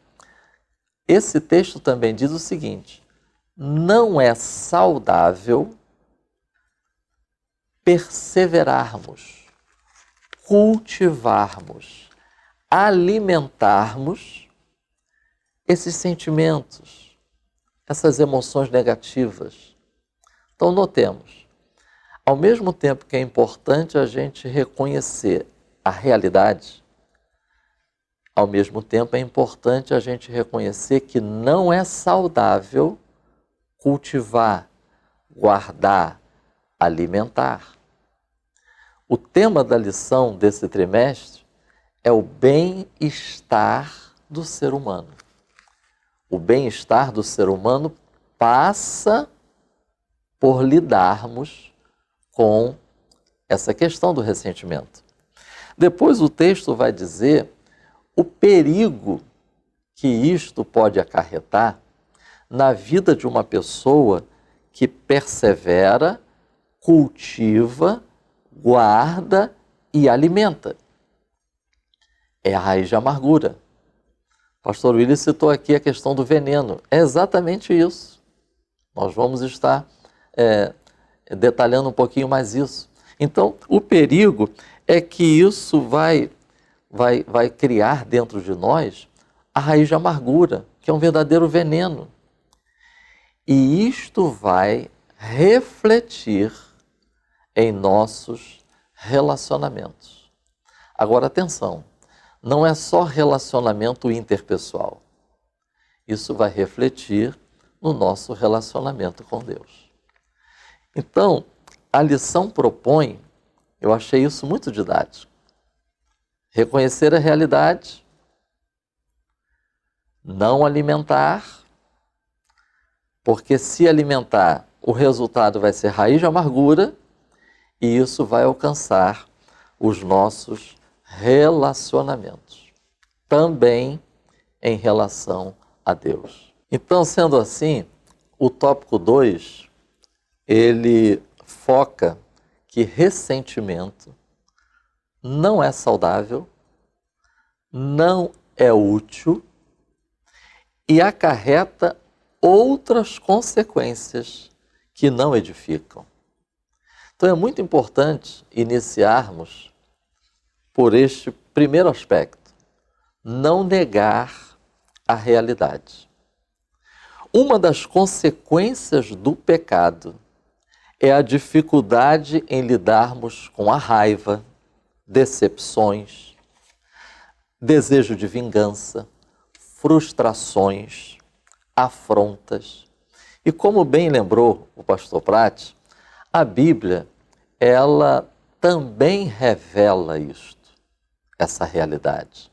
esse texto também diz o seguinte: não é saudável perseverarmos, cultivarmos, alimentarmos esses sentimentos, essas emoções negativas. Então, notemos, ao mesmo tempo que é importante a gente reconhecer a realidade, ao mesmo tempo é importante a gente reconhecer que não é saudável cultivar, guardar, alimentar. O tema da lição desse trimestre é o bem-estar do ser humano. O bem-estar do ser humano passa por lidarmos com essa questão do ressentimento. Depois o texto vai dizer o perigo que isto pode acarretar na vida de uma pessoa que persevera, cultiva, guarda e alimenta. É a raiz de amargura. Pastor William citou aqui a questão do veneno. É exatamente isso. Nós vamos estar detalhando um pouquinho mais isso. Então, o perigo é que isso vai criar dentro de nós a raiz de amargura, que é um verdadeiro veneno. E isto vai refletir em nossos relacionamentos. Agora, atenção, não é só relacionamento interpessoal. isso vai refletir no nosso relacionamento com Deus. Então, a lição propõe, eu achei isso muito didático, reconhecer a realidade, não alimentar, porque se alimentar, o resultado vai ser raiz de amargura e isso vai alcançar os nossos relacionamentos, também em relação a Deus. Então, sendo assim, o tópico 2, ele foca que ressentimento não é saudável, não é útil e acarreta outras consequências que não edificam. Então é muito importante iniciarmos por este primeiro aspecto, não negar a realidade. Uma das consequências do pecado é a dificuldade em lidarmos com a raiva, decepções, desejo de vingança, frustrações, afrontas. E como bem lembrou o pastor Prati, a Bíblia, ela também revela isto, essa realidade.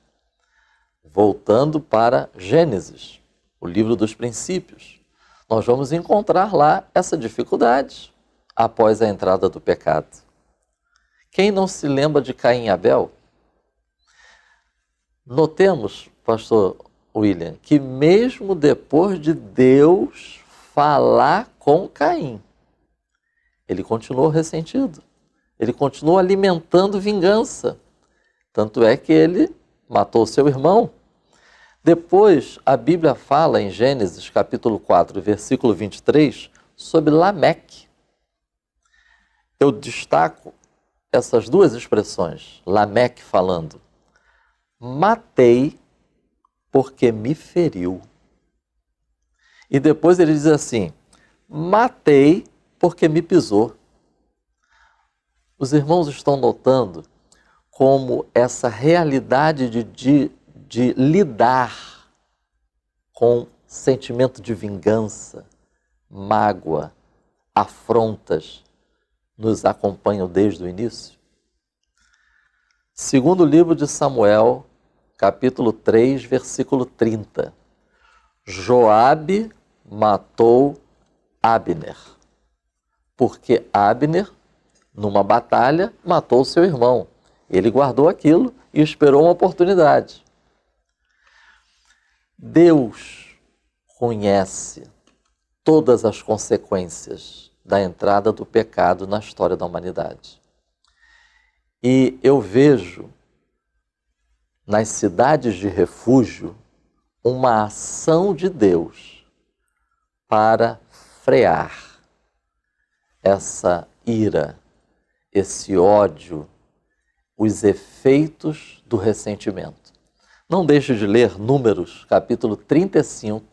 Voltando para Gênesis, o livro dos princípios, nós vamos encontrar lá essa dificuldade após a entrada do pecado. Quem não se lembra de Caim e Abel? Notemos, pastor William, que mesmo depois de Deus falar com Caim, ele continuou ressentido, ele continuou alimentando vingança. Tanto é que ele matou seu irmão. Depois, a Bíblia fala em Gênesis capítulo 4, versículo 23, sobre Lameque. Eu destaco essas duas expressões, Lameque falando, matei porque me feriu. E depois ele diz assim, matei porque me pisou. Os irmãos estão notando como essa realidade de lidar com sentimento de vingança, mágoa, afrontas, nos acompanham desde o início? Segundo livro de Samuel, capítulo 3, versículo 30. Joabe matou Abner, porque Abner, numa batalha, matou seu irmão. Ele guardou aquilo e esperou uma oportunidade. Deus conhece todas as consequências da entrada do pecado na história da humanidade. E eu vejo nas cidades de refúgio uma ação de Deus para frear essa ira, esse ódio, os efeitos do ressentimento. Não deixe de ler Números, capítulo 35,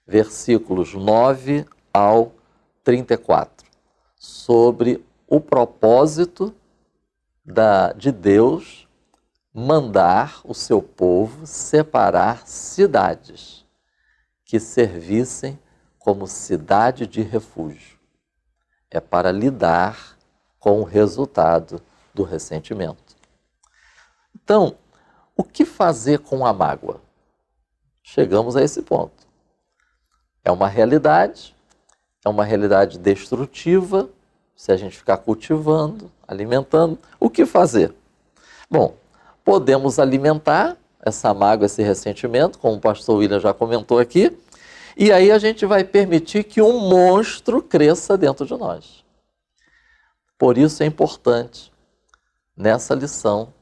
versículos 9 ao 34, sobre o propósito de Deus mandar o seu povo separar cidades que servissem como cidade de refúgio. É para lidar com o resultado do ressentimento. Então, o que fazer com a mágoa? Chegamos a esse ponto. É uma realidade destrutiva, se a gente ficar cultivando, alimentando. O que fazer? Bom, podemos alimentar essa mágoa, esse ressentimento, como o pastor William já comentou aqui, e aí a gente vai permitir que um monstro cresça dentro de nós. Por isso é importante, nessa lição,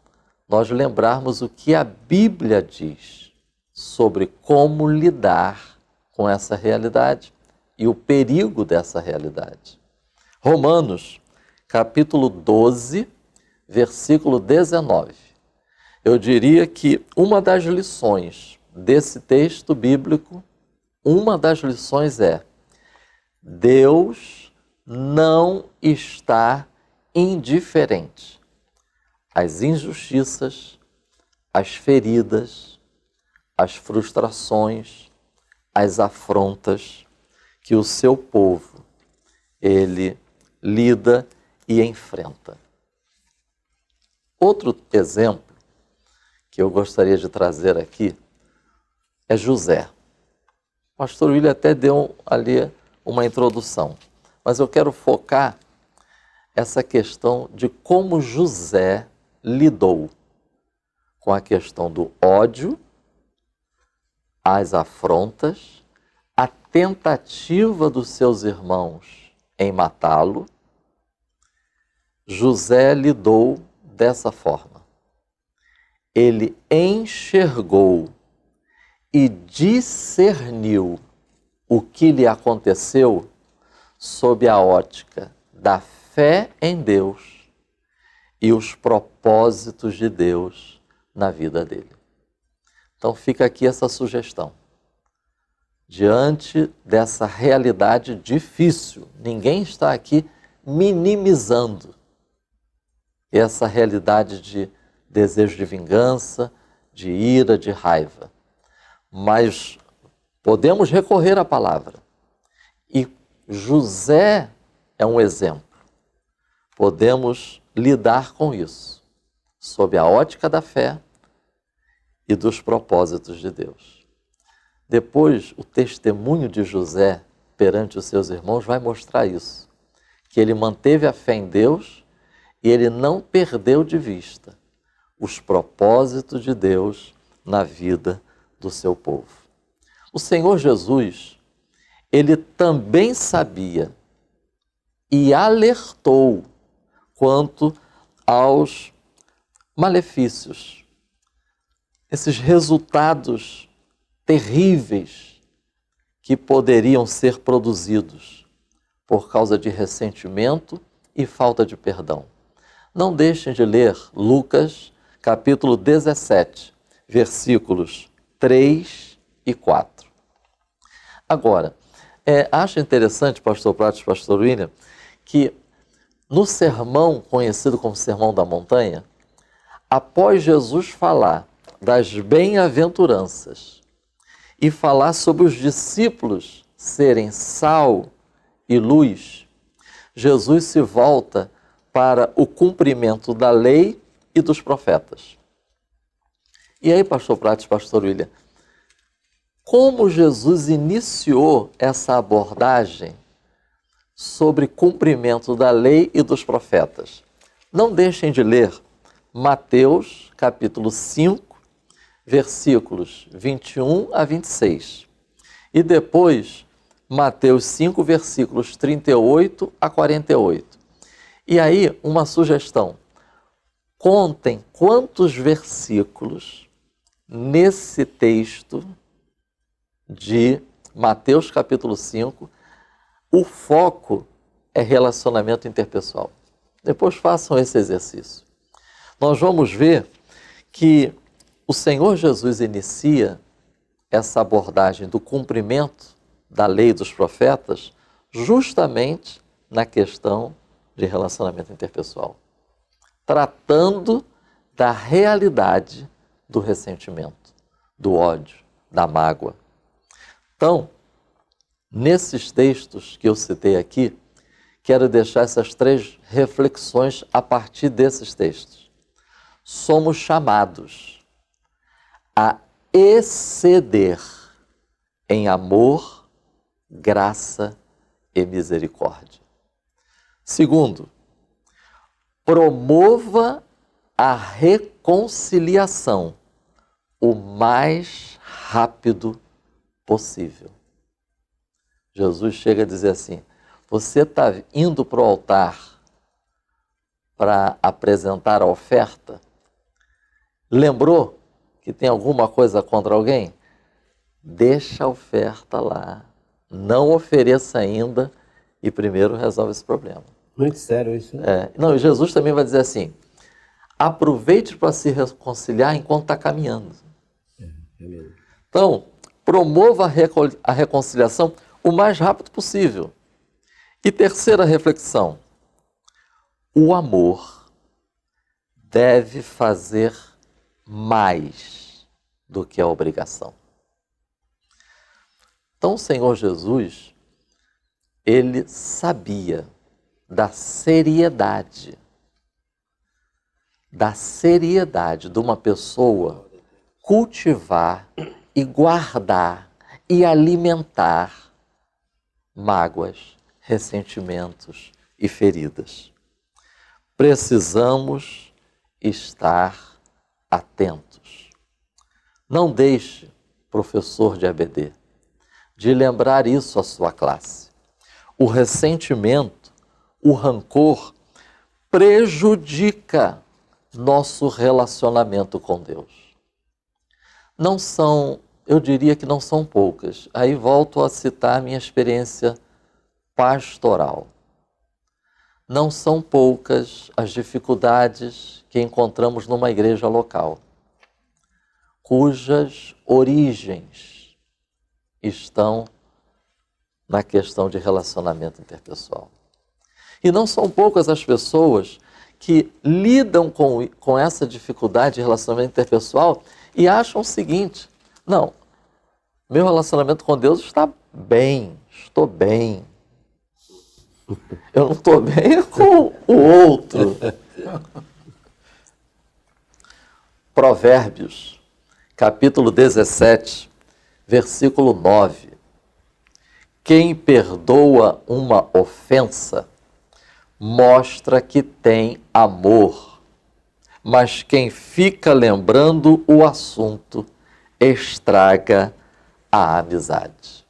nós lembrarmos o que a Bíblia diz sobre como lidar com essa realidade e o perigo dessa realidade. Romanos, capítulo 12, versículo 19. Eu diria que uma das lições desse texto bíblico, uma das lições é: Deus não está indiferente às injustiças, às feridas, às frustrações, as afrontas que o seu povo, ele lida e enfrenta. Outro exemplo que eu gostaria de trazer aqui é José. O pastor William até deu ali uma introdução, mas eu quero focar essa questão de como José lidou com a questão do ódio, as afrontas, a tentativa dos seus irmãos em matá-lo. José lidou dessa forma. Ele enxergou e discerniu o que lhe aconteceu sob a ótica da fé em Deus e os propósitos de Deus na vida dele. Então fica aqui essa sugestão. Diante dessa realidade difícil, ninguém está aqui minimizando essa realidade de desejo de vingança, de ira, de raiva. Mas podemos recorrer à palavra. E José é um exemplo. Podemos lidar com isso, sob a ótica da fé e dos propósitos de Deus. Depois, o testemunho de José perante os seus irmãos vai mostrar isso, que ele manteve a fé em Deus e ele não perdeu de vista os propósitos de Deus na vida do seu povo. O Senhor Jesus, ele também sabia e alertou quanto aos malefícios, esses resultados terríveis que poderiam ser produzidos por causa de ressentimento e falta de perdão. Não deixem de ler Lucas, capítulo 17, versículos 3 e 4. Agora, acho interessante, pastor Prates, pastor William, que no sermão conhecido como Sermão da Montanha, após Jesus falar das bem-aventuranças e falar sobre os discípulos serem sal e luz, Jesus se volta para o cumprimento da lei e dos profetas. E aí, pastor Prates, pastor William, como Jesus iniciou essa abordagem sobre cumprimento da lei e dos profetas? Não deixem de ler Mateus, capítulo 5, versículos 21 a 26. E depois, Mateus 5, versículos 38 a 48. E aí, uma sugestão. Contem quantos versículos nesse texto de Mateus, capítulo 5, o foco é relacionamento interpessoal. Depois façam esse exercício. Nós vamos ver que o Senhor Jesus inicia essa abordagem do cumprimento da lei dos profetas justamente na questão de relacionamento interpessoal, tratando da realidade do ressentimento, do ódio, da mágoa. Então, nesses textos que eu citei aqui, quero deixar essas 3 reflexões a partir desses textos. Somos chamados a exceder em amor, graça e misericórdia. Segundo, promova a reconciliação o mais rápido possível. Jesus chega a dizer assim: você está indo para o altar para apresentar a oferta? Lembrou que tem alguma coisa contra alguém? Deixa a oferta lá, não ofereça ainda e primeiro resolve esse problema. Muito sério isso, né? Não, e Jesus também vai dizer assim: aproveite para se reconciliar enquanto está caminhando. Então, promova a reconciliação o mais rápido possível. E terceira reflexão: o amor deve fazer mais do que a obrigação. Então o Senhor Jesus, ele sabia da seriedade de uma pessoa cultivar e guardar e alimentar mágoas, ressentimentos e feridas. Precisamos estar atentos. Não deixe, professor de ABD, de lembrar isso à sua classe. O ressentimento, o rancor, prejudica nosso relacionamento com Deus. Não são, eu diria que não são poucas. Aí volto a citar a minha experiência pastoral. Não são poucas as dificuldades que encontramos numa igreja local, cujas origens estão na questão de relacionamento interpessoal. E não são poucas as pessoas que lidam com essa dificuldade de relacionamento interpessoal e acham o seguinte: não, meu relacionamento com Deus está bem, estou bem. Eu não estou bem com o outro. Provérbios, capítulo 17, versículo 9. Quem perdoa uma ofensa mostra que tem amor, mas quem fica lembrando o assunto estraga a amizade.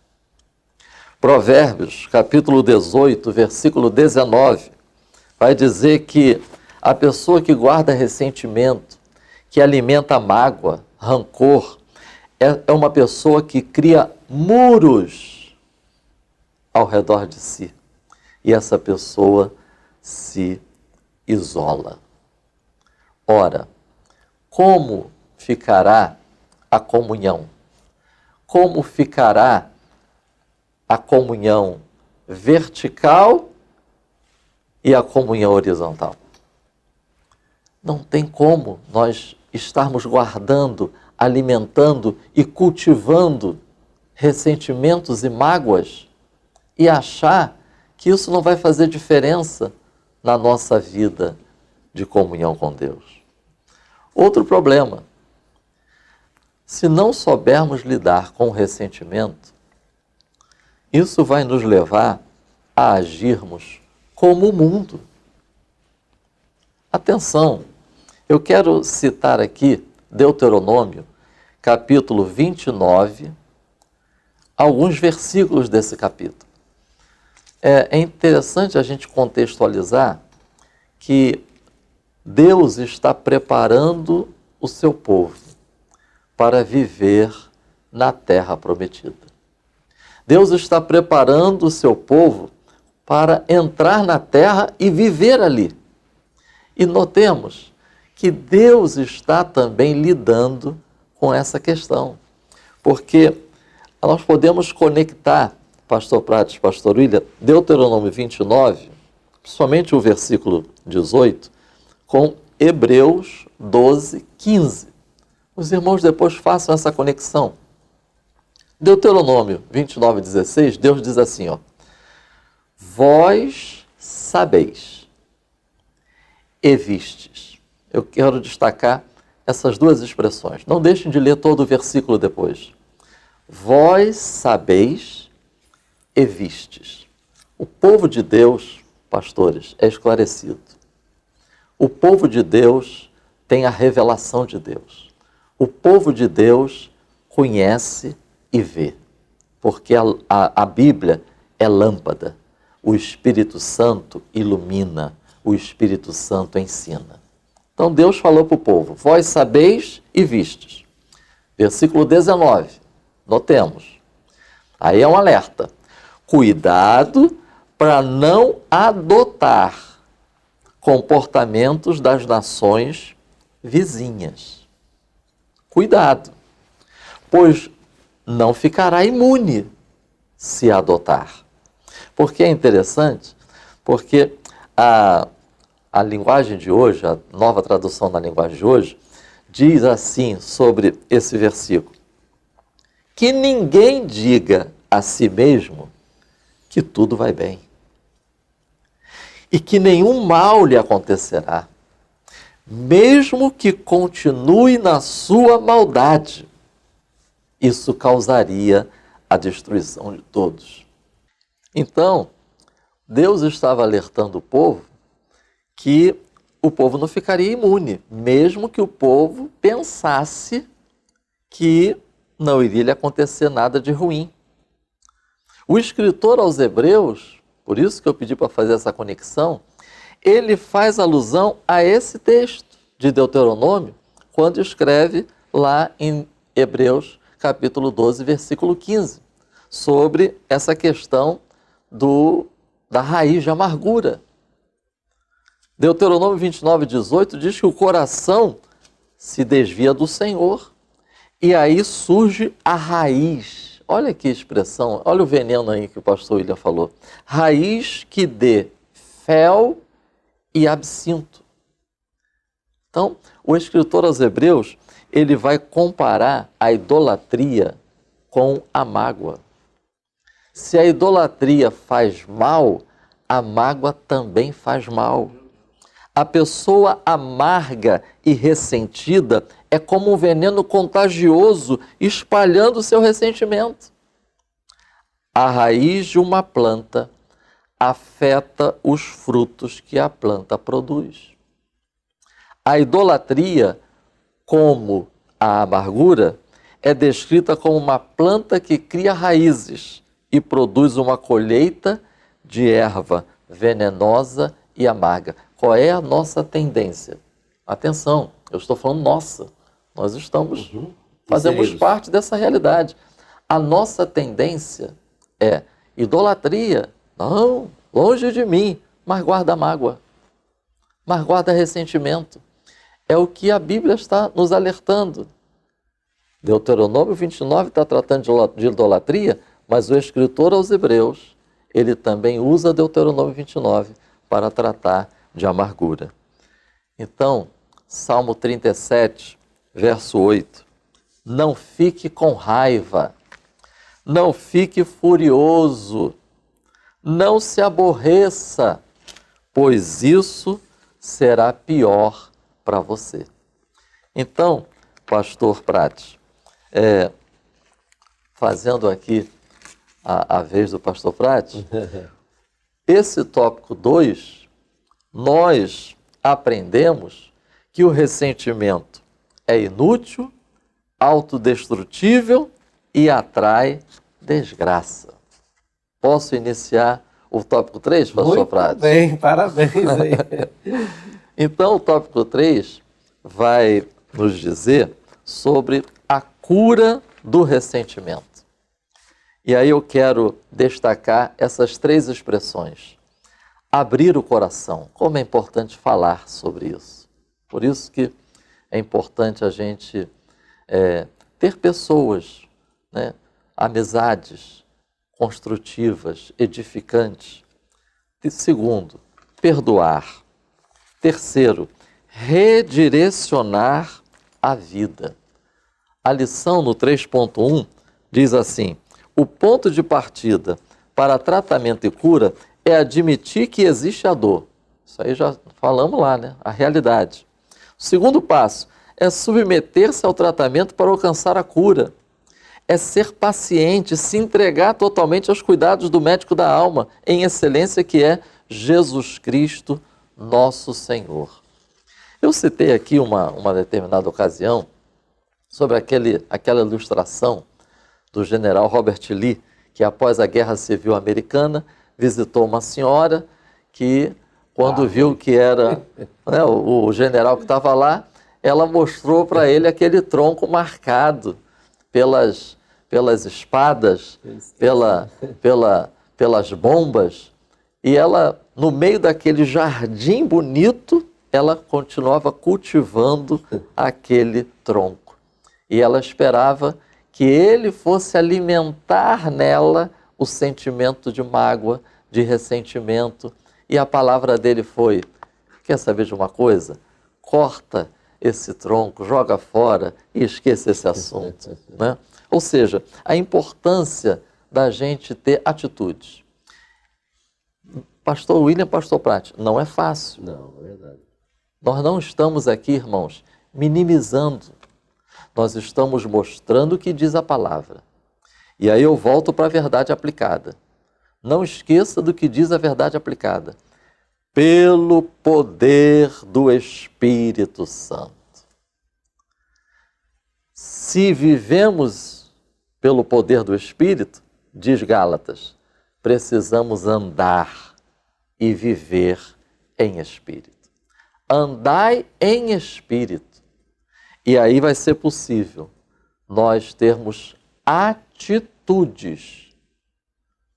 Provérbios, capítulo 18, versículo 19, vai dizer que a pessoa que guarda ressentimento, que alimenta mágoa, rancor, é uma pessoa que cria muros ao redor de si. E essa pessoa se isola. Ora, como ficará a comunhão? Como ficará a comunhão vertical e a comunhão horizontal? Não tem como nós estarmos guardando, alimentando e cultivando ressentimentos e mágoas e achar que isso não vai fazer diferença na nossa vida de comunhão com Deus. Outro problema: se não soubermos lidar com o ressentimento, isso vai nos levar a agirmos como o mundo. Atenção, eu quero citar aqui Deuteronômio, capítulo 29, alguns versículos desse capítulo. É interessante a gente contextualizar que Deus está preparando o seu povo para viver na terra prometida. Deus está preparando o seu povo para entrar na terra e viver ali. E notemos que Deus está também lidando com essa questão, porque nós podemos conectar, pastor Prates, pastor William, Deuteronômio 29, principalmente o versículo 18, com Hebreus 12, 15. Os irmãos depois façam essa conexão. Deuteronômio 29, 16, Deus diz assim, ó: vós sabeis e vistes. Eu quero destacar essas duas expressões. Não deixem de ler todo o versículo depois. Vós sabeis e vistes. O povo de Deus, pastores, é esclarecido. O povo de Deus tem a revelação de Deus. O povo de Deus conhece e vê, porque a Bíblia é lâmpada. O Espírito Santo ilumina, o Espírito Santo ensina. Então Deus falou para o povo: vós sabeis e vistes. Versículo 19, notemos. Aí é um alerta. Cuidado para não adotar comportamentos das nações vizinhas. Cuidado, pois não ficará imune se adotar. Porque é interessante, porque a linguagem de hoje, a nova tradução da linguagem de hoje, diz assim sobre esse versículo: que ninguém diga a si mesmo que tudo vai bem e que nenhum mal lhe acontecerá, mesmo que continue na sua maldade. Isso causaria a destruição de todos. Então, Deus estava alertando o povo que o povo não ficaria imune, mesmo que o povo pensasse que não iria lhe acontecer nada de ruim. O escritor aos Hebreus, por isso que eu pedi para fazer essa conexão, ele faz alusão a esse texto de Deuteronômio, quando escreve lá em Hebreus, capítulo 12, versículo 15, sobre essa questão da raiz de amargura. Deuteronômio 29, 18 diz que o coração se desvia do Senhor e aí surge a raiz. Olha que expressão, olha o veneno aí que o pastor William falou. Raiz que dê fel e absinto. Então, o escritor aos Hebreus, ele vai comparar a idolatria com a mágoa. Se a idolatria faz mal, a mágoa também faz mal. A pessoa amarga e ressentida é como um veneno contagioso espalhando o seu ressentimento. A raiz de uma planta afeta os frutos que a planta produz. A idolatria, como a amargura, é descrita como uma planta que cria raízes e produz uma colheita de erva venenosa e amarga. Qual é a nossa tendência? Atenção, eu estou falando nossa. Nós fazemos parte dessa realidade. A nossa tendência é idolatria. Não, longe de mim, mas guarda mágoa, mas guarda ressentimento. É o que a Bíblia está nos alertando. Deuteronômio 29 está tratando de idolatria, mas o escritor aos Hebreus, ele também usa Deuteronômio 29 para tratar de amargura. Então, Salmo 37, verso 8. Não fique com raiva, não fique furioso, não se aborreça, pois isso será pior para você. Então, pastor Prates, fazendo aqui a vez do pastor Prates, esse tópico 2, nós aprendemos que o ressentimento é inútil, autodestrutível e atrai desgraça. Posso iniciar o tópico 3, pastor Prates? Muito bem, parabéns aí. Então, o tópico 3 vai nos dizer sobre a cura do ressentimento. E aí eu quero destacar essas 3 expressões. Abrir o coração. Como é importante falar sobre isso. Por isso que é importante a gente ter pessoas, né, amizades construtivas, edificantes. E segundo, perdoar. Terceiro, redirecionar a vida. A lição no 3.1 diz assim: o ponto de partida para tratamento e cura é admitir que existe a dor. Isso aí já falamos lá, né? A realidade. O segundo passo é submeter-se ao tratamento para alcançar a cura. É ser paciente, se entregar totalmente aos cuidados do médico da alma, em excelência, que é Jesus Cristo, nosso Senhor. Eu citei aqui uma determinada ocasião sobre aquela ilustração do general Robert Lee, que após a Guerra Civil Americana visitou uma senhora que, quando viu que era o general que estava lá, ela mostrou para ele aquele tronco marcado pelas espadas, pelas bombas, e ela, no meio daquele jardim bonito, ela continuava cultivando aquele tronco. E ela esperava que ele fosse alimentar nela o sentimento de mágoa, de ressentimento. E a palavra dele foi: quer saber de uma coisa? Corta esse tronco, joga fora e esqueça esse assunto. Né? Ou seja, a importância da gente ter atitudes. Pastor William, Pastor Prat, não é fácil. Não, é verdade. Nós não estamos aqui, irmãos, minimizando. Nós estamos mostrando o que diz a palavra. E aí eu volto para a verdade aplicada. Não esqueça do que diz a verdade aplicada. Pelo poder do Espírito Santo. Se vivemos pelo poder do Espírito, diz Gálatas, precisamos andar e viver em Espírito. Andai em Espírito. E aí vai ser possível nós termos atitudes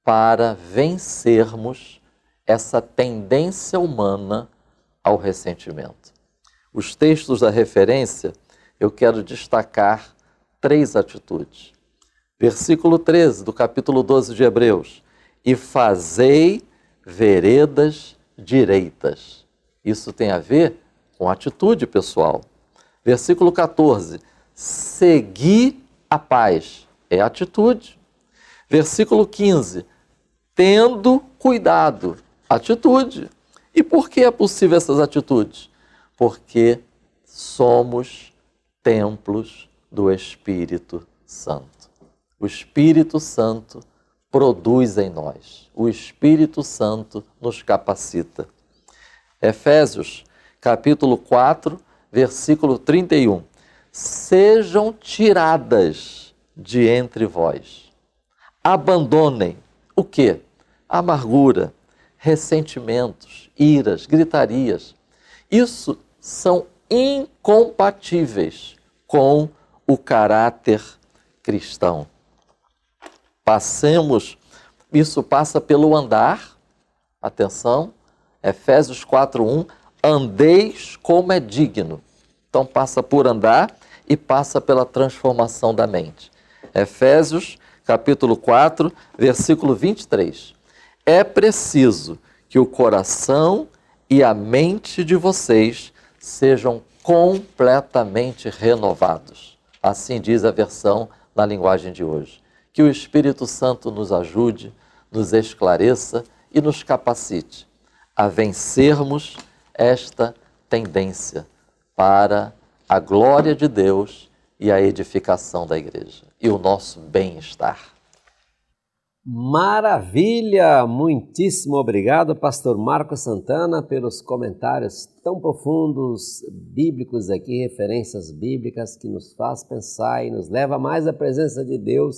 para vencermos essa tendência humana ao ressentimento. Os textos da referência, eu quero destacar 3 atitudes. Versículo 13 do capítulo 12 de Hebreus. E fazei veredas direitas. Isso tem a ver com atitude pessoal. Versículo 14. Segui a paz. É atitude. Versículo 15. Tendo cuidado. Atitude. E por que é possível essas atitudes? Porque somos templos do Espírito Santo. O Espírito Santo produz em nós. O Espírito Santo nos capacita. Efésios, capítulo 4, versículo 31. Sejam tiradas de entre vós. Abandonem o quê? Amargura, ressentimentos, iras, gritarias. Isso são incompatíveis com o caráter cristão. Isso passa pelo andar, atenção, Efésios 4:1, andeis como é digno. Então passa por andar e passa pela transformação da mente. Efésios, capítulo 4, versículo 23. É preciso que o coração e a mente de vocês sejam completamente renovados. Assim diz a versão na linguagem de hoje. Que o Espírito Santo nos ajude, nos esclareça e nos capacite a vencermos esta tendência para a glória de Deus e a edificação da igreja e o nosso bem-estar. Maravilha! Muitíssimo obrigado, pastor Marcos Santana, pelos comentários tão profundos, bíblicos aqui, referências bíblicas que nos faz pensar e nos leva mais à presença de Deus.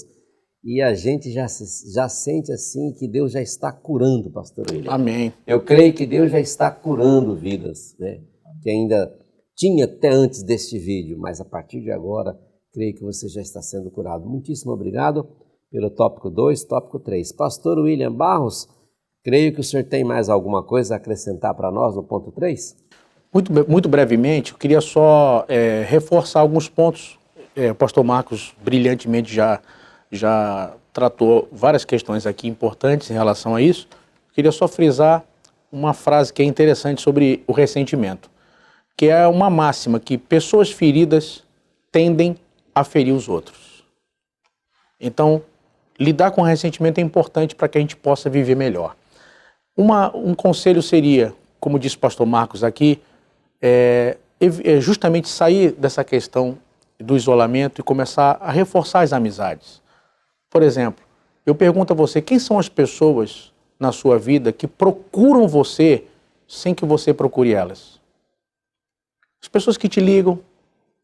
E a gente já sente assim que Deus já está curando, pastor William. Amém. Eu creio que Deus já está curando vidas, né? Que ainda tinha até antes deste vídeo, mas a partir de agora, creio que você já está sendo curado. Muitíssimo obrigado pelo tópico 2, tópico 3. Pastor William Barros, creio que o senhor tem mais alguma coisa a acrescentar para nós no ponto 3? Muito brevemente, eu queria só reforçar alguns pontos. O pastor Marcos brilhantemente já tratou várias questões aqui importantes em relação a isso. Eu queria só frisar uma frase que é interessante sobre o ressentimento, que é uma máxima que pessoas feridas tendem a ferir os outros. Então, lidar com ressentimento é importante para que a gente possa viver melhor. Um conselho seria, como disse o pastor Marcos aqui, justamente sair dessa questão do isolamento e começar a reforçar as amizades. Por exemplo, eu pergunto a você, quem são as pessoas na sua vida que procuram você sem que você procure elas? As pessoas que te ligam,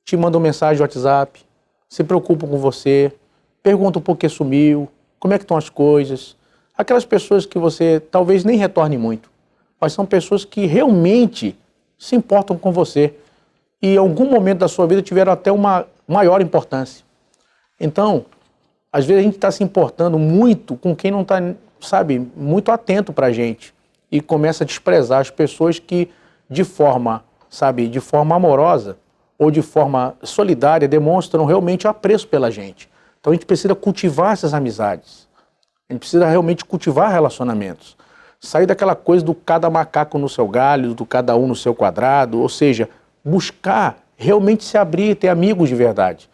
te mandam mensagem no WhatsApp, se preocupam com você, perguntam por que sumiu, como é que estão as coisas. Aquelas pessoas que você talvez nem retorne muito, mas são pessoas que realmente se importam com você e em algum momento da sua vida tiveram até uma maior importância. Então, às vezes a gente está se importando muito com quem não está, muito atento para a gente e começa a desprezar as pessoas que de forma amorosa ou de forma solidária demonstram realmente apreço pela gente. Então a gente precisa cultivar essas amizades, a gente precisa realmente cultivar relacionamentos, sair daquela coisa do cada macaco no seu galho, do cada um no seu quadrado, ou seja, buscar realmente se abrir, ter amigos de verdade,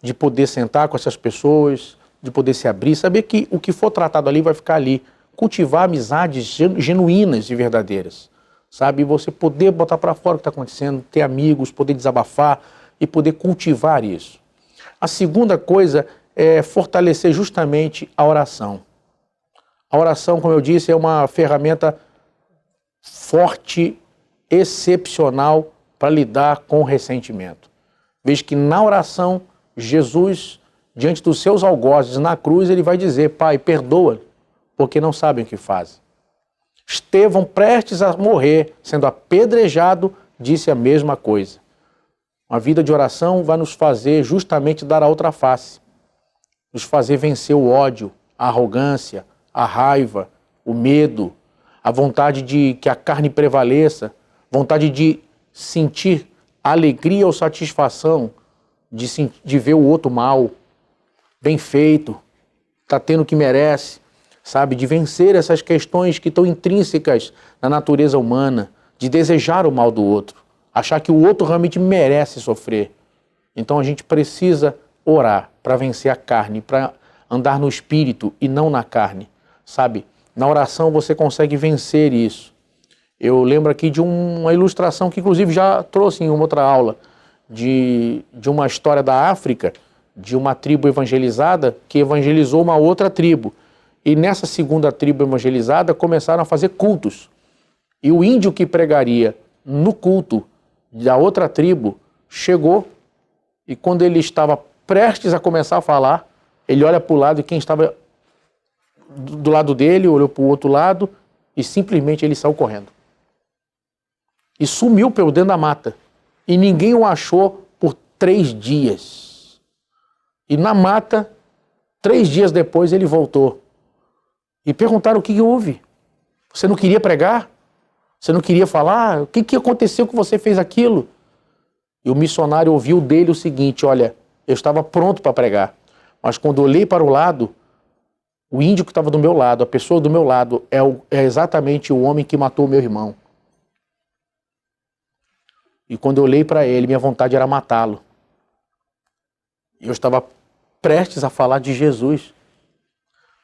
de poder sentar com essas pessoas, de poder se abrir, saber que o que for tratado ali vai ficar ali. Cultivar amizades genuínas e verdadeiras, sabe? Você poder botar para fora o que está acontecendo, ter amigos, poder desabafar e poder cultivar isso. A segunda coisa é fortalecer justamente a oração. A oração, como eu disse, é uma ferramenta forte, excepcional para lidar com o ressentimento. Veja que na oração, Jesus, diante dos seus algozes na cruz, ele vai dizer: Pai, perdoa, porque não sabem o que fazem. Estevão, prestes a morrer, sendo apedrejado, disse a mesma coisa. Uma vida de oração vai nos fazer justamente dar a outra face, nos fazer vencer o ódio, a arrogância, a raiva, o medo, a vontade de que a carne prevaleça, vontade de sentir alegria ou satisfação de ver o outro mal, bem feito, está tendo o que merece, sabe? De vencer essas questões que estão intrínsecas na natureza humana, de desejar o mal do outro, achar que o outro realmente merece sofrer. Então a gente precisa orar para vencer a carne, para andar no espírito e não na carne, sabe? Na oração você consegue vencer isso. Eu lembro aqui de uma ilustração que inclusive já trouxe em uma outra aula, de uma história da África, de uma tribo evangelizada que evangelizou uma outra tribo. E nessa segunda tribo evangelizada começaram a fazer cultos. E o índio que pregaria no culto da outra tribo chegou e quando ele estava prestes a começar a falar, ele olha para o lado e quem estava do lado dele olhou para o outro lado e simplesmente ele saiu correndo. E sumiu pelo dentro da mata. E ninguém o achou por 3 dias. E na mata, 3 dias depois ele voltou. E perguntaram o que houve. Você não queria pregar? Você não queria falar? O que aconteceu que você fez aquilo? E o missionário ouviu dele o seguinte: olha, eu estava pronto para pregar, mas quando olhei para o lado, o índio que estava do meu lado, a pessoa do meu lado, é exatamente o homem que matou o meu irmão. E quando eu olhei para ele, minha vontade era matá-lo. Eu estava prestes a falar de Jesus,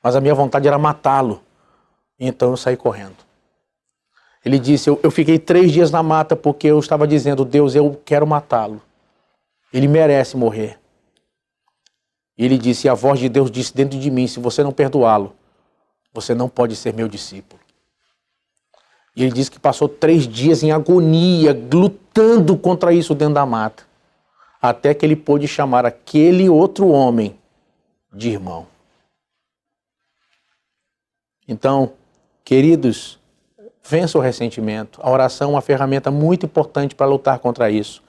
mas a minha vontade era matá-lo. Então eu saí correndo. Ele disse, eu fiquei 3 dias na mata porque eu estava dizendo: Deus, eu quero matá-lo. Ele merece morrer. E ele disse, e a voz de Deus disse dentro de mim: se você não perdoá-lo, você não pode ser meu discípulo. E ele disse que passou 3 dias em agonia, lutando contra isso dentro da mata, até que ele pôde chamar aquele outro homem de irmão. Então, queridos, vença o ressentimento. A oração é uma ferramenta muito importante para lutar contra isso.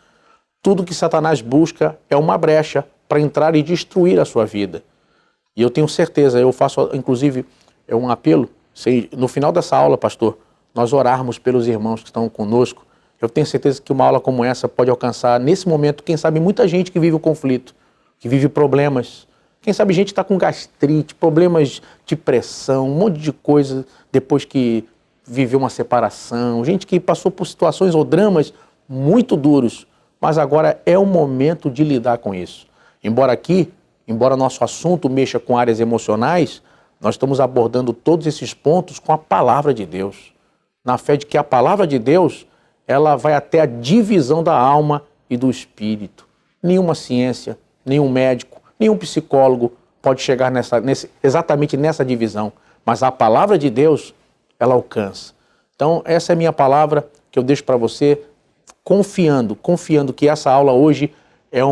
Tudo que Satanás busca é uma brecha para entrar e destruir a sua vida. E eu tenho certeza, eu faço inclusive um apelo, no final dessa aula, pastor, nós orarmos pelos irmãos que estão conosco. Eu tenho certeza que uma aula como essa pode alcançar, nesse momento, quem sabe muita gente que vive o conflito, que vive problemas. Quem sabe gente está com gastrite, problemas de pressão, um monte de coisa depois que viveu uma separação. Gente que passou por situações ou dramas muito duros, mas agora é o momento de lidar com isso. Embora nosso assunto mexa com áreas emocionais, nós estamos abordando todos esses pontos com a palavra de Deus. Na fé de que a palavra de Deus, ela vai até a divisão da alma e do espírito. Nenhuma ciência, nenhum médico, nenhum psicólogo pode chegar exatamente nessa divisão. Mas a palavra de Deus, ela alcança. Então, essa é a minha palavra que eu deixo para você, confiando que essa aula hoje é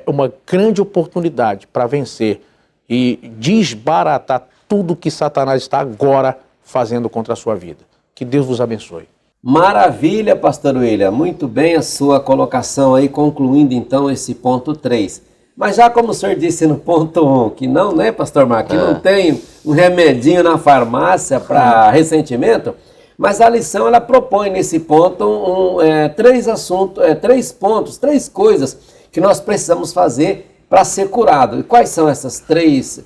uma grande oportunidade para vencer e desbaratar tudo que Satanás está agora fazendo contra a sua vida. Que Deus vos abençoe. Maravilha, pastor William. Muito bem a sua colocação aí, concluindo então esse ponto 3. Mas já como o senhor disse no ponto 1, que não, né, pastor Marcos, que não tem um remedinho na farmácia para ressentimento, mas a lição ela propõe nesse ponto 3 pontos, 3 coisas que nós precisamos fazer para ser curado. E quais são essas 3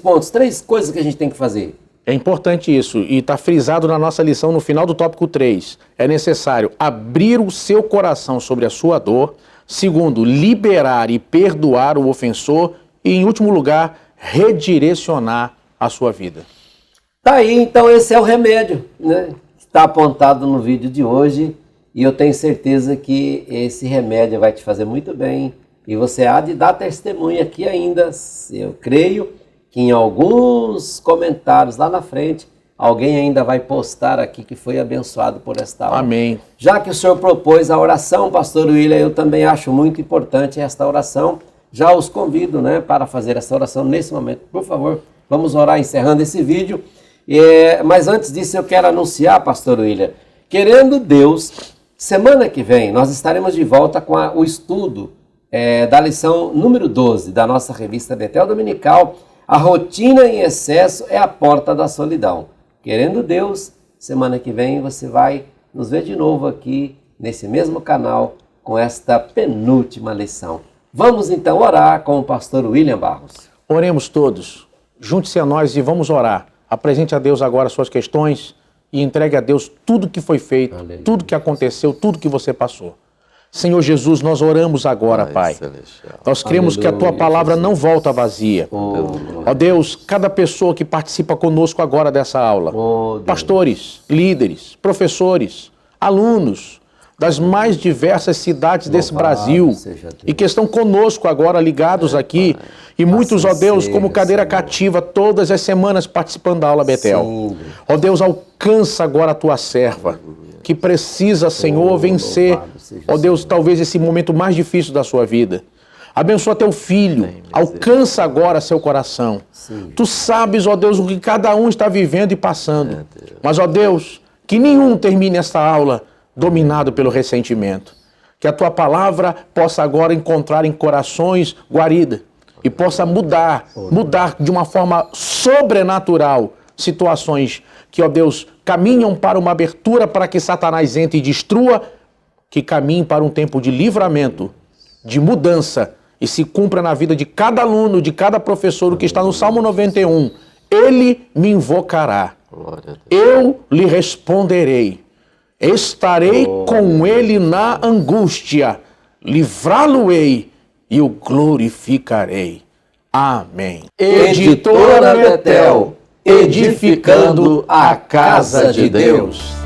pontos, 3 coisas que a gente tem que fazer? É importante isso, e está frisado na nossa lição no final do tópico 3. É necessário abrir o seu coração sobre a sua dor. 2, liberar e perdoar o ofensor. E, em último lugar, redirecionar a sua vida. Tá aí, então esse é o remédio, né? Está apontado no vídeo de hoje e eu tenho certeza que esse remédio vai te fazer muito bem e você há de dar testemunha aqui ainda. Eu creio que em alguns comentários lá na frente alguém ainda vai postar aqui que foi abençoado por esta aula. Amém. Já que o senhor propôs a oração, pastor William, eu também acho muito importante esta oração. Já os convido, né, para fazer essa oração nesse momento. Por favor, vamos orar encerrando esse vídeo. Mas antes disso eu quero anunciar, pastor William, querendo Deus, semana que vem nós estaremos de volta com o estudo da lição número 12 da nossa revista Betel Dominical. A rotina em excesso é a porta da solidão. Querendo Deus, semana que vem você vai nos ver de novo aqui nesse mesmo canal com esta penúltima lição. Vamos então orar com o pastor William Barros. Oremos todos. Junte-se a nós e vamos orar. Apresente a Deus agora suas questões e entregue a Deus tudo que foi feito, aleluia, tudo que aconteceu, tudo que você passou. Senhor Jesus, nós oramos agora, Pai. Celestial. Nós cremos, aleluia, que a Tua palavra Jesus não volta vazia. Ó Deus, cada pessoa que participa conosco agora dessa aula, pastores, líderes, professores, alunos das mais diversas cidades desse Brasil e que estão conosco agora ligados aqui, e muitos, ó Deus, como cadeira cativa, todas as semanas participando da aula Betel. Ó Deus, alcança agora a Tua serva, que precisa, Senhor, vencer, ó Deus, talvez esse momento mais difícil da sua vida. Abençoa Teu filho, alcança agora seu coração. Tu sabes, ó Deus, o que cada um está vivendo e passando. Mas, ó Deus, que nenhum termine esta aula dominado pelo ressentimento. Que a Tua palavra possa agora encontrar em corações guarida e possa mudar de uma forma sobrenatural situações que, ó Deus, caminham para uma abertura para que Satanás entre e destrua, que caminhem para um tempo de livramento, de mudança, e se cumpra na vida de cada aluno, de cada professor, o que está no Salmo 91. Ele me invocará, eu lhe responderei, estarei com ele na angústia, livrá-lo-ei e o glorificarei. Amém. Editora Betel, edificando a casa de Deus.